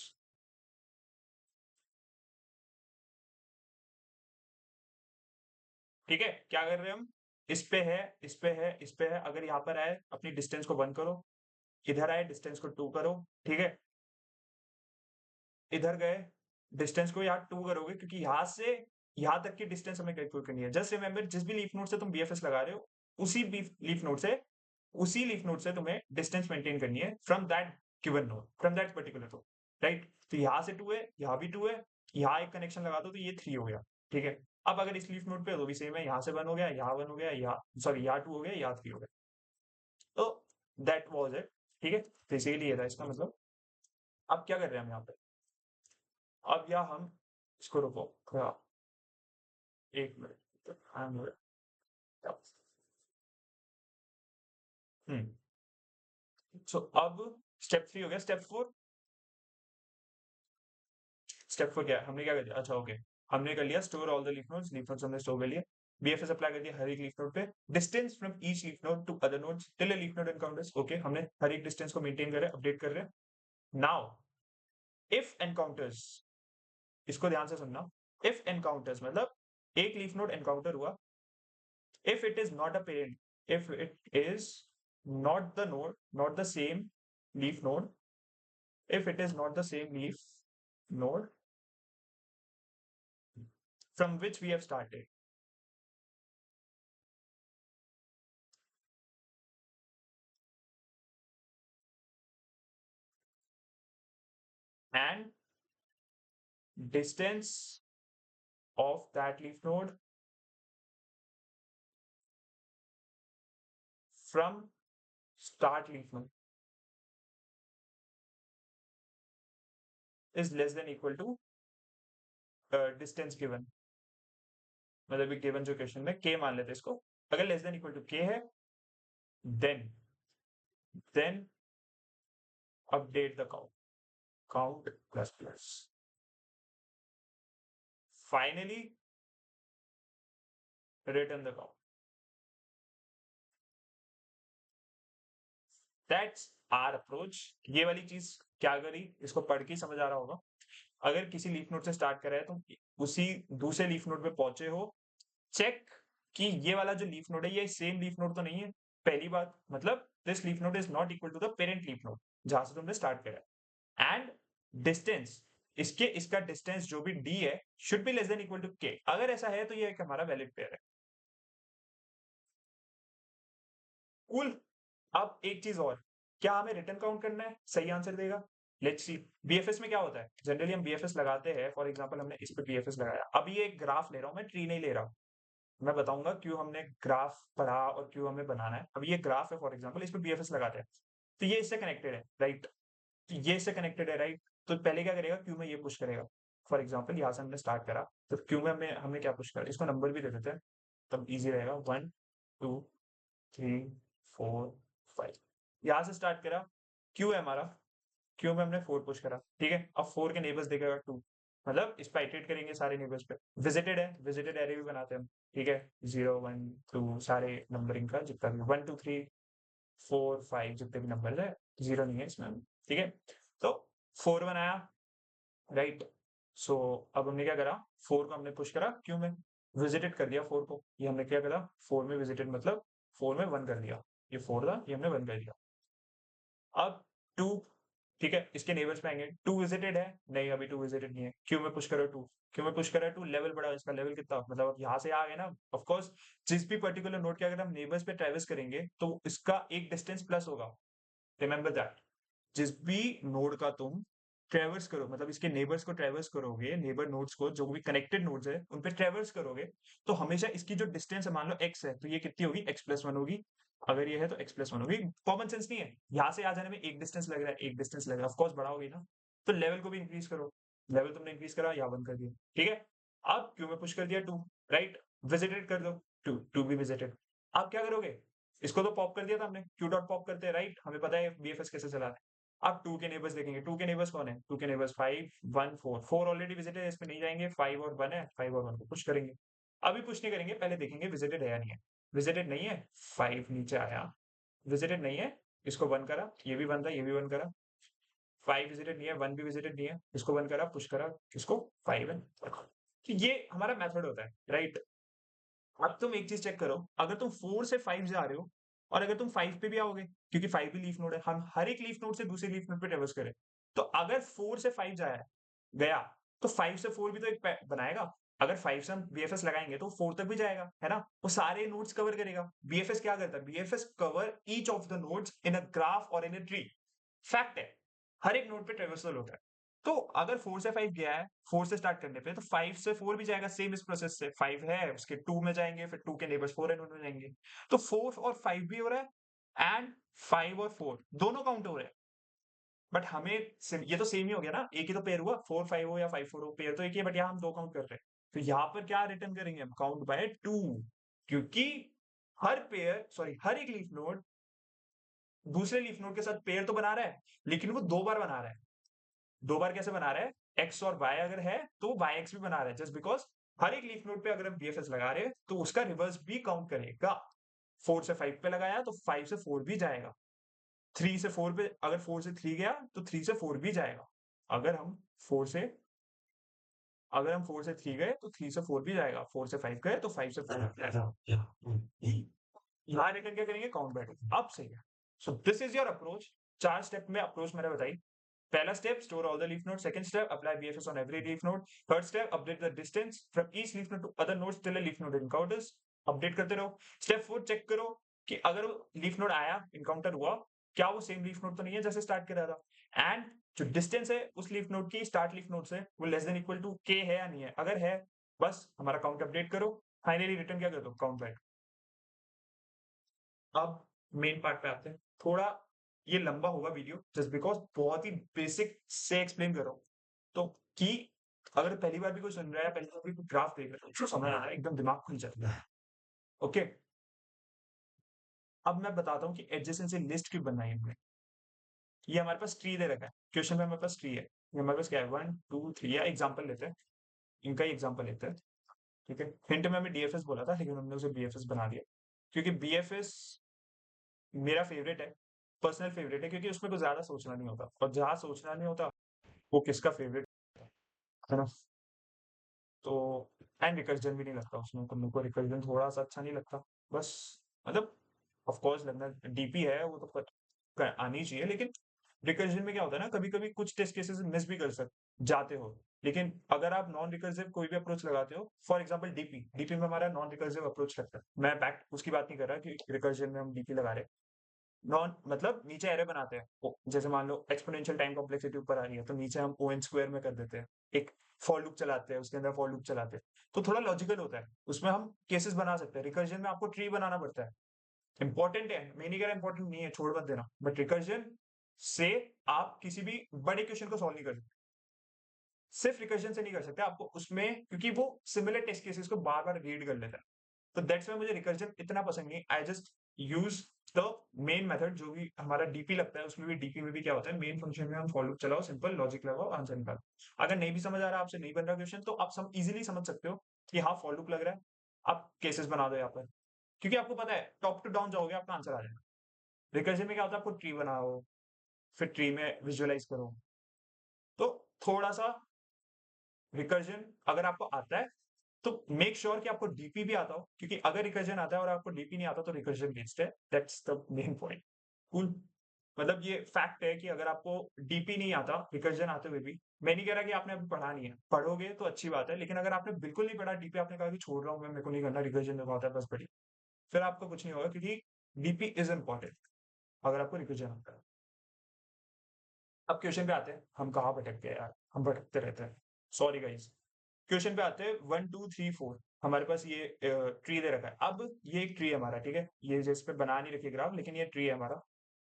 ठीक है, क्या कर रहे हैं हम, इस पे है, इस पे है, इस पे है, अगर यहाँ पर आए अपनी डिस्टेंस को 1 करो, इधर आए डिस्टेंस को 2 करो। ठीक है, इधर गए डिस्टेंस को यहाँ 2 करोगे, क्योंकि यहाँ से यहाँ तक की डिस्टेंस हमें कैलकुलेट करनी है। जस्ट रिमेंबर, जिस भी लीफ नोड से तुम बीएफएस लगा रहे हो, उसी लीफ नोड से तुम्हें डिस्टेंस मेंटेन करनी है from that given node, from that particular node. Right. तो यहाँ से 2 है, यहाँ भी 2 है, यहाँ एक कनेक्शन लगा दो तो ये 3 हो गया। ठीक है, अब अगर इस लीफ नोड पे तो भी सेम है, यहाँ से 1 हो गया, यहाँ 1 हो गया, यहाँ सॉरी यहाँ 2 हो गया, यहाँ 3 हो गया। तो दैट वाज इट। ठीक है, तो इसीलिए था इसका मतलब। अब क्या कर रहे हैं हम यहाँ पे? अब या हम इसको रुको थोड़ा, 1 मिनट हैंग हो रहा है। सो अब स्टेप 3 हो गया। स्टेप 4 क्या है? हमने क्या कर दिया? अच्छा ओके, हमने कर लिया store all the leaf nodes हमने स्टोर कर लिया। बीएफएस अप्लाई कर दिया हर एक लीफ नोड पे। Distance from each leaf node to other nodes till a leaf node encounters. Okay, हमने हर एक डिस्टेंस को मेंटेन कर रहे हैं, अपडेट कर रहे हैं। नाउ इफ एनकाउंटर्स, इसको ध्यान से सुनना। इफ एनकाउंटर्स मतलब एक लीफ नोड एनकाउंटर हुआ, if it is not a parent, if it is not the node, not the same leaf node, if it is not the same leaf node from which we have started, and distance of that leaf node from start leaf node is less than equal to distance given, मतलब given जो question में k मान लेते हैं इसको, अगर less than equal to k है, then then update the count plus plus. Finally return the count. That's our approach. ये वाली चीज क्या करी, इसको पढ़ के समझ आ रहा होगा। अगर किसी लीफ नोड से स्टार्ट करा है तो उसी दूसरे लीफ नोड पे पहुंचे हो, चेक कि ये वाला जो लीफ नोड है ये सेम लीफ नोड तो नहीं है। पहली बात मतलब this leaf node is not equal to the parent leaf node जहां से तुमने स्टार्ट करा है। एंड डिस्टेंस, इसका डिस्टेंस जो भी डी है should be less than equal to K. अगर ऐसा है तो ये एक हमारा वैलिड पेयर है। कूल। अब एक चीज और, क्या हमें रिटर्न काउंट करना है? सही आंसर देगा। Let's see. बीएफएस में क्या होता है, जनरली हम बीएफएस लगाते हैं। फॉर एग्जांपल हमने इस पे बीएफएस लगाया, अभी ये एक ग्राफ ले रहा हूं मैं, ट्री नहीं ले रहा। मैं बताऊंगा क्यों हमने ग्राफ पढ़ा और क्यों हमें बनाना है। अभी ये ग्राफ है फॉर एग्जांपल, इस पे बीएफएस लगाते हैं, तो ये इससे कनेक्टेड है राइट, तो ये इससे कनेक्टेड है राइट। तो पहले क्या करेगा, क्यू में ये पुश करेगा। फॉर एग्जाम्पल यहाँ से हमने स्टार्ट करा, तो क्यू में हमने हमने क्या पुश करा, इसको नंबर भी दे देते हैं तब इजी रहेगा। 1 2 3 4 5, यहाँ से स्टार्ट करा, क्यू है हमारा, क्यू में हमने 4 पुश करा, ठीक है। अब 4 के नेबर्स देखेगा 2, मतलब इस पर इटरेट करेंगे सारे नेबर्स पे। विजिटेड है, विजिटेड एरे भी बनाते हैं हम, ठीक है। 0 1 2 सारे नंबरिंग का जितना भी 1 2 3 4 5 जितने भी नंबर है, जीरो नहीं है इसमें, ठीक है। तो 4 बनाया राइट। सो अब हमने क्या करा, 4 को हमने पुश करा क्यू में, विजिटेड कर दिया 4 को। ये हमने क्या करा, 4 में विजिटेड मतलब 4 में 1 कर दिया। ये 4 था, ये हमने 1 कर दिया। अब 2, ठीक है, इसके नेबर्स पे आएंगे। 2 विजिटेड है, नहीं अभी 2 विजिटेड नहीं है। क्यू में पुश करो 2, क्यू में पुश करा 2, लेवल बढ़ा, इसका लेवल कितना, मतलब अब यहाँ से आ गए ना। ऑफ कोर्स जिस भी पर्टिकुलर नोड के अगर हम नेबर्स पे ट्रेवर्स करेंगे तो इसका एक डिस्टेंस प्लस होगा, रिमेंबर दैट। जिस भी नोड का तुम ट्रेवर्स करो, मतलब इसके नेबर्स को ट्रेवर्स करोगे, नेबर नोड्स को जो भी कनेक्टेड नोड्स है उन पे ट्रेवर्स करोगे, तो हमेशा इसकी जो डिस्टेंस है, मान लो x है, तो ये कितनी होगी, x+1 होगी। अगर ये है तो x+1 होगी। कॉमन सेंस नहीं है, यहाँ से आ जाने में एक डिस्टेंस लग रहा है, एक डिस्टेंस लग रहा है, ऑफकोर्स बढ़ाओगे ना। तो लेवल को भी इंक्रीज करो, लेवल तुमने इंक्रीज करा, या 1 कर दिया, ठीक है। अब क्यू में पुश कर दिया 2 राइट, विजिटेड कर दो 2, 2 भी विजिटेड। अब क्या करोगे, इसको तो पॉप कर दिया था हमने, क्यू डॉट पॉप करते हैं राइट, हमें पता है बीएफएस कैसे चला है। अब 2 के नेबर्स देखेंगे, 2 के नेबर्स कौन है, 2 के नेबर्स 5 1 4, 4 ऑलरेडी विजिटेड है, इस पे नहीं जाएंगे। 5 और 1 है, 5 और 1 को पुश करेंगे। अभी पुश नहीं करेंगे, पहले देखेंगे विजिटेड है या नहीं है। विजिटेड नहीं है, 5 नीचे आया, विजिटेड नहीं है, इसको 1 करा, ये भी 1 था, ये भी 1 करा। 5 विजिटेड नहीं है, 1 भी विजिटेड नहीं है, इसको 1 करा, पुश करा, इसको 5 है। तो ये हमारा मेथड होता है राइट। अब तुम एक चीज चेक करो, अगर तुम 4 से 5 जा रहे हो और अगर तुम 5 पे भी आओगे, क्योंकि 5 भी लीफ नोड है, हम हर एक लीफ नोड से दूसरे लीफ नोड पे ट्रेवर्स करें, तो अगर 4 से 5 जाया गया तो 5 से 4 भी तो एक बनाएगा। अगर 5 से हम बीएफएस लगाएंगे तो 4 तक भी जाएगा, है ना। वो सारे नोड्स कवर करेगा। बीएफएस क्या करता है, BFS cover each of the nodes in a graph और इन अ ट्री। फैक्ट है, हर एक नोड पे ट्रेवर्सल होता है। तो अगर 4 से 5 गया है, 4 से स्टार्ट करने पे, तो 5 से 4 भी जाएगा सेम इस प्रोसेस से। 5 है, उसके 2 में जाएंगे, फिर 2 के नेबर्स 4 एंड 1 में जाएंगे। तो 4 और 5 भी हो रहा है, एंड 5 और 4 दोनों काउंट हो रहे हैं। बट हमें ये तो सेम ही हो गया ना, एक ही तो पेयर हुआ, 4 5 हो या 5 4 हो, पेयर तो एक ही है, बट यहाँ हम 2 काउंट कर रहे हैं। तो यहाँ पर क्या रिटर्न करेंगे हम, काउंट बाय 2, क्योंकि हर एक लीफ नोड दूसरे लीफ नोड के साथ पेयर तो बना रहा है, लेकिन वो 2 बार बना रहा है। 2 बार कैसे बना रहा है, एक्स और वाई अगर है तो वाई एक्स भी बना रहा है, जस्ट बिकॉज हर एक लीफ नोड पे अगर हम बीएफएस लगा रहे हैं तो उसका रिवर्स भी काउंट करेगा। 4 से 5 पे लगाया तो 5 से 4 भी जाएगा, 3 से 4 पे अगर 4 से 3 गया तो 3 से 4 भी जाएगा। अगर हम 4 से 3 गए तो 3 से 4 भी जाएगा, 4 से 5 गए तो 5 से 4 भी जाएगा। यहाँ रिटर्न क्या करेंगे, काउंट बाय 2। अब सही है। So this is your approach. 4 step में अप्रोच मैंने बताई। पहला step, store all the leaf node. Second step, apply BFS on every leaf node. Third step, update the distance from each leaf node to other nodes till a leaf node encounters. Update करते रहो। Step 4, check करो कि अगर leaf node आया, encounter हुआ, क्या वो same leaf node तो नहीं है जैसे स्टार्ट करा था, एंड जो डिस्टेंस है उस लीफ नोड की स्टार्ट लीफ नोड से वो लेस देन इक्वल टू के है या नहीं है। अगर है, बस हमारा काउंट अपडेट करो। फाइनली रिटर्न क्या कर दो, काउंट बाय 2। अब मेन पार्ट पे आते हैं। थोड़ा ये लंबा होगा वीडियो, जस्ट बिकॉज बहुत ही बेसिक से एक्सप्लेन कर रहा हूँ। तो कि अगर पहली बार भी कोई सुन रहा है, पहली बार भी कोई ग्राफ देख रहा है, तो समझ आ रहा है, एकदम दिमाग खुल जाता है। ओके, अब मैं बताता हूँ कि एडजेसेंसी लिस्ट क्यों बनाई है हमने। ये हमारे पास ट्री दे रखा है, क्वेश्चन में हमारे पास ट्री है। ये हमारे पास क्या है, 1 2 3, या एग्जाम्पल लेते हैं, इनका ही एग्जाम्पल लेते हैं। ठीक है, हिंट में हमें डीएफएस बोला था, लेकिन हमने उसे बीएफएस बना दिया, क्योंकि बीएफएस मेरा फेवरेट है, पर्सनल फेवरेट है, क्योंकि उसमें कुछ ज्यादा सोचना नहीं होता, और जहां सोचना नहीं होता वो किसका फेवरेट है ना। तो एंड रिकर्जन भी नहीं लगता उसमें, तो मेरे को रिकर्जन थोड़ा सा अच्छा नहीं लगता। बस मतलब ऑफ कोर्स लगना डीपी है वो तो आनी चाहिए, लेकिन रिकर्जन में क्या होता है ना, कभी कभी कुछ टेस्ट केसेस मिस भी कर सकते जाते हो। लेकिन अगर आप नॉन रिकर्सिव कोई भी अप्रोच लगाते हो, फॉर एग्जांपल डीपी, डीपी में हमारा नॉन रिकर्सिव अप्रोच लगता है, मैं बैक उसकी बात नहीं कर रहा कि रिकर्जन में हम डीपी लगा रहे हैं। नॉन मतलब नीचे एरे बनाते हैं, जैसे मान लो एक्सपोनेंशियल टाइम कॉम्प्लेक्सिटी ऊपर आ रही है, तो नीचे हम ओ एन स्क्वायर में कर देते हैं, एक फॉर लूप चलाते हैं, उसके अंदर फॉर लूप चलाते हैं, तो थोड़ा लॉजिकल होता है, उसमें हम केसेस बना सकते हैं। रिकर्जन में आपको ट्री बनाना पड़ता है, इंपॉर्टेंट है, मैं नहीं कह रहा इंपॉर्टेंट नहीं है, छोड़ मत देना, बट रिकर्जन से आप किसी भी बड़े क्वेश्चन को सॉल्व नहीं कर सकते, सिर्फ रिकर्जन से नहीं कर सकते आपको उसमें, क्योंकि वो सिमिलर टेस्ट केसेस को बार बार रीड कर लेता है। तो दैट्स वाई मुझे रिकर्जन इतना पसंद नहीं, I just use the main method, जो भी हमारा डीपी लगता है, उसमें भी डीपी में भी क्या होता है, मेन फंक्शन में हम फॉर लूप चलाओ, सिंपल लॉजिक लगाओ, आंसर निकालो। अगर नहीं भी समझ आ रहा, आपसे नहीं बन रहा क्वेश्चन, तो आप इजिली समझ सकते हो कि हाँ फॉर लूप लग रहा है, आप केसेस बना दो यहाँ पर, क्योंकि आपको पता है टॉप टू डाउन जाओगे आपका आंसर आ जाएगा। रिकर्जन में क्या होता है, आपको ट्री बनाओ, फिर ट्री में विजुअलाइज करो, तो थोड़ा सा रिकर्जन अगर आपको आता है तो मेक श्योर कि आपको डीपी भी आता हो, क्योंकि अगर रिकर्जन आता है और आपको डीपी नहीं आता तो रिकर्जन वेस्ट है, that's the main point. Cool, मतलब ये फैक्ट है कि अगर आपको डीपी नहीं आता रिकर्जन आते हुए भी, मैं नहीं कह रहा कि आपने अभी पढ़ा नहीं है, पढ़ोगे तो अच्छी बात है, लेकिन अगर आपने बिल्कुल नहीं पढ़ा डीपी, आपने कहा कि छोड़ रहा हूँ मैं, मेरे को नहीं करना, रिकर्जन देखो आता है बस बढ़िया, फिर आपको कुछ नहीं होगा, क्योंकि डीपी इज इंपॉर्टेंट अगर आपको रिकर्जन आता है। अब क्वेश्चन पे आते हैं, हम कहाँ भटक गए यार, हम भटकते रहते हैं, सॉरी गाइस। क्वेश्चन पे आते हैं, 1 2 3 4, हमारे पास ये ट्री दे रखा है। अब ये एक ट्री है हमारा, ठीक है, ये जिस पे बना नहीं रखी ग्राफ, लेकिन ये ट्री है हमारा,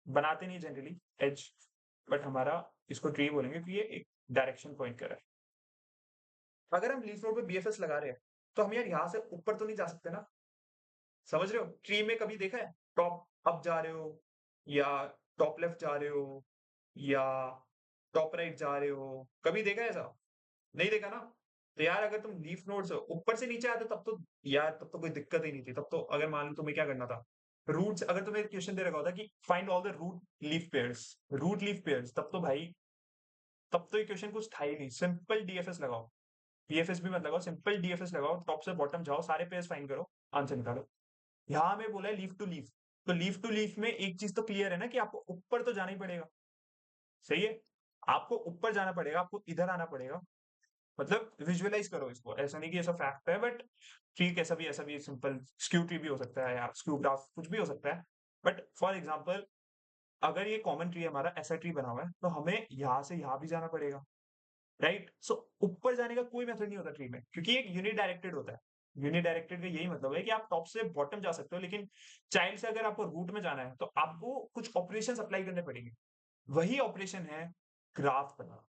बनाते नहीं जनरली एज, बट हमारा इसको ट्री बोलेंगे कि ये एक डायरेक्शन पॉइंट कर रहा है। अगर हम लीफ नोड पे बीएफएस लगा रहे हैं, तो हम यार यहाँ से ऊपर तो नहीं जा सकते ना, समझ रहे हो। ट्री में कभी देखा है टॉप अप जा रहे हो, या टॉप लेफ्ट जा रहे हो, या टॉप राइट जा रहे हो, कभी देखा है ऐसा, नहीं देखा ना। तो यार अगर तुम लीफ नोड से ऊपर से नीचे आते तब तो यार, तब तो कोई दिक्कत ही नहीं थी, तब तो अगर मान लो तुम्हें क्या करना था, रूट्स, अगर तुम्हें क्वेश्चन दे रखा होता कि find all the root leaf pairs, तब तो भाई, तब तो ये क्वेश्चन कुछ था ही नहीं, सिंपल डीएफएस लगाओ, बीएफएस भी मत लगाओ, सिंपल डीएफएस लगाओ, टॉप से बॉटम जाओ, सारे पेयर्स फाइंड करो, आंसर निकालो। यहाँ में बोला है लीफ टू लीफ, तो लीफ टू लीफ में एक चीज तो क्लियर है ना कि आपको ऊपर तो जाना ही पड़ेगा, सही है, आपको ऊपर जाना पड़ेगा, आपको इधर आना पड़ेगा, मतलब विजुअलाइज करो इसको, ऐसा नहीं कि ऐसा फैक्ट है, बट ठीक, ऐसा भी सिंपल स्क्यू ट्री भी हो सकता है, या स्क्यू ग्राफ कुछ भी हो सकता है, बट फॉर एग्जांपल अगर ये कॉमन ट्री हमारा ऐसा ट्री बना हुआ है, तो हमें यहाँ से यहाँ भी जाना पड़ेगा, राइट। सो ऊपर जाने का कोई मेथड नहीं होता ट्री में, क्योंकि एक यूनिट डायरेक्टेड होता है। यूनिट डायरेक्टेड का यही मतलब है कि आप टॉप से बॉटम जा सकते हो, लेकिन चाइल्ड से अगर आपको रूट में जाना है तो आपको कुछ ऑपरेशन अप्लाई करने पड़ेंगे, वही ऑपरेशन है ग्राफ बनाना।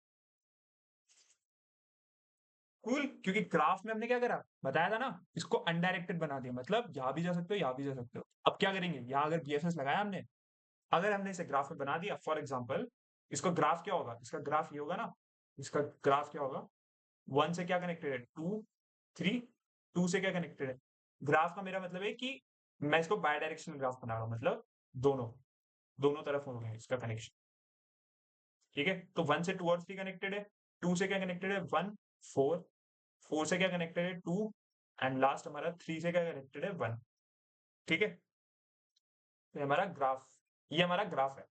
कूल, क्योंकि ग्राफ में हमने क्या करा, बताया था ना, इसको अनडायरेक्टेड बना दिया, मतलब यहाँ भी जा सकते हो, यहाँ भी जा सकते हो। अब क्या करेंगे, यहाँ अगर बीएफएस लगाया हमने, अगर हमने इसे ग्राफ में बना दिया, फॉर एग्जाम्पल इसको ग्राफ क्या होगा, इसका ग्राफ ये होगा ना, इसका ग्राफ क्या होगा, 1 से क्या कनेक्टेड है, 2, 3, 2 से क्या कनेक्टेड है। ग्राफ का मेरा मतलब है कि मैं इसको बाय डायरेक्शनल ग्राफ बना रहा हूँ, मतलब दोनों दोनों तरफ हो गया इसका कनेक्शन। ठीक है, तो 1 से 2 और 3 कनेक्टेड है, 2 से क्या कनेक्टेड है, 1, 4, 4 से क्या कनेक्टेड है, 2, एंड लास्ट हमारा 3 से क्या कनेक्टेड है, 1। ठीक है, तो ये हमारा ग्राफ है,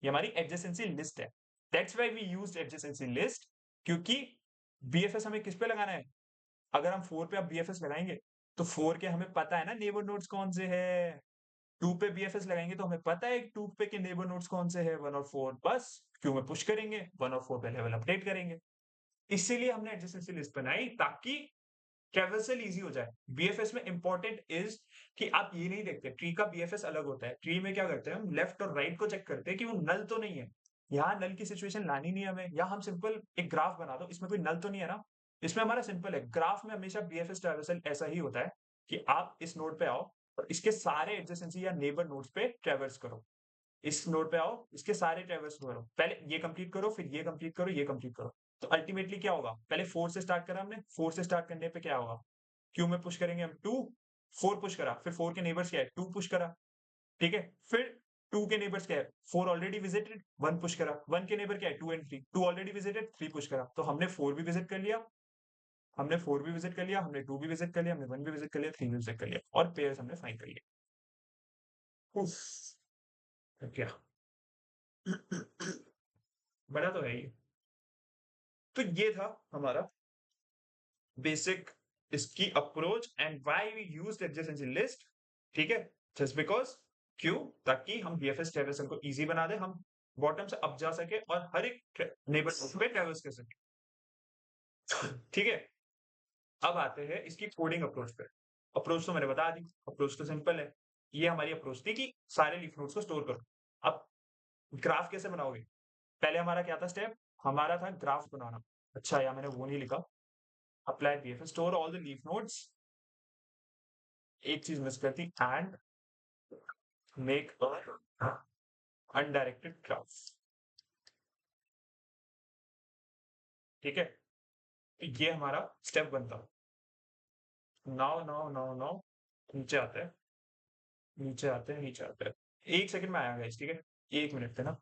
ये हमारी एडजेसेंसी लिस्ट है। That's why we used adjacency list, क्योंकि बीएफएस हमें किस पे लगाना है, अगर हम 4 पे अब बीएफएस लगाएंगे तो 4 के हमें पता है ना नेबर नोड्स कौन से है। 2 पे बीएफएस लगाएंगे तो हमें पता है 2 पे के नेबर नोड्स कौन से है, 1 और 4, बस क्यू में पुश करेंगे, 1 और 4 पे लेवल अपडेट करेंगे। इसीलिए हमने एडजेसेंसी लिस्ट बनाई, ताकि ट्रैवर्सल इजी हो जाए। बीएफएस में इंपॉर्टेंट इज कि आप ये नहीं देखते ट्री का बीएफएस अलग होता है। ट्री में क्या करते हैं, हम लेफ्ट और राइट को चेक करते हैं कि वो नल तो नहीं है। यहाँ नल की सिचुएशन लानी नहीं है हमें, यहाँ हम सिंपल एक ग्राफ बना दो, इसमें कोई नल तो नहीं है ना। इसमें हमारा सिंपल है, ग्राफ में हमेशा बीएफएस ट्रैवर्सल ऐसा ही होता है कि आप इस नोड पे आओ और इसके सारे एडजेसेंसी या नेबर नोड्स पे ट्रैवर्स करो। इस नोड पे आओ, इसके सारे ट्रैवर्स करो, पहले ये कंप्लीट करो, फिर ये कंप्लीट करो, ये कंप्लीट करो। तो अल्टीमेटली क्या होगा, पहले 4 से स्टार्ट करा हमने, 4 से स्टार्ट करने पे क्या होगा, क्यू में पुश करेंगे हम 2, 4 पुश करा, फिर 4 के नेबर्स क्या है, 2 पुश करा। ठीक है, फिर 2 के नेबर्स क्या है, 4 ऑलरेडी विजिटेड, 1 पुश करा, 1 के नेबर क्या है, 2 एंड 3, 2 ऑलरेडी विजिटेड, 3 पुश करा। तो हमने 4 भी विजिट कर लिया, हमने 4 भी विजिट कर लिया, हमने 2 भी विजिट कर लिया, हमने 1 भी विजिट कर लिया, 3 भी विजिट कर लिया, और पेयर्स हमने फाइंड कर लिया। उफ, क्या बड़ा तो है ये। तो ये था हमारा बेसिक इसकी approach, and why we used adjacency list. ठीक है, जस्ट बिकॉज, क्यों, ताकि हम बीएफएस ट्रैवर्सल को इजी बना दे, हम बॉटम से अप जा सके और हर एक नेबर पे ट्रैवर्स कर सके। ठीक है, अब आते हैं इसकी कोडिंग अप्रोच पे। अप्रोच तो मैंने बता दी, अप्रोच तो सिंपल है। ये हमारी अप्रोच थी कि सारे लीफ नोड्स को स्टोर करो। अब ग्राफ कैसे बनाओगे, पहले हमारा क्या था स्टेप, हमारा था ग्राफ बनाना। अच्छा, या मैंने वो नहीं लिखा, apply BFS store all the leaf nodes, एक चीज मिस करती, and make a undirected graph. ठीक है, तो ये हमारा स्टेप बनता। नाउ नाउ नाउ नाउ नीचे आते हैं, नीचे आते हैं, नीचे आते हैं। एक सेकंड में आया गाइस, ठीक है, 1 मिनट थे ना।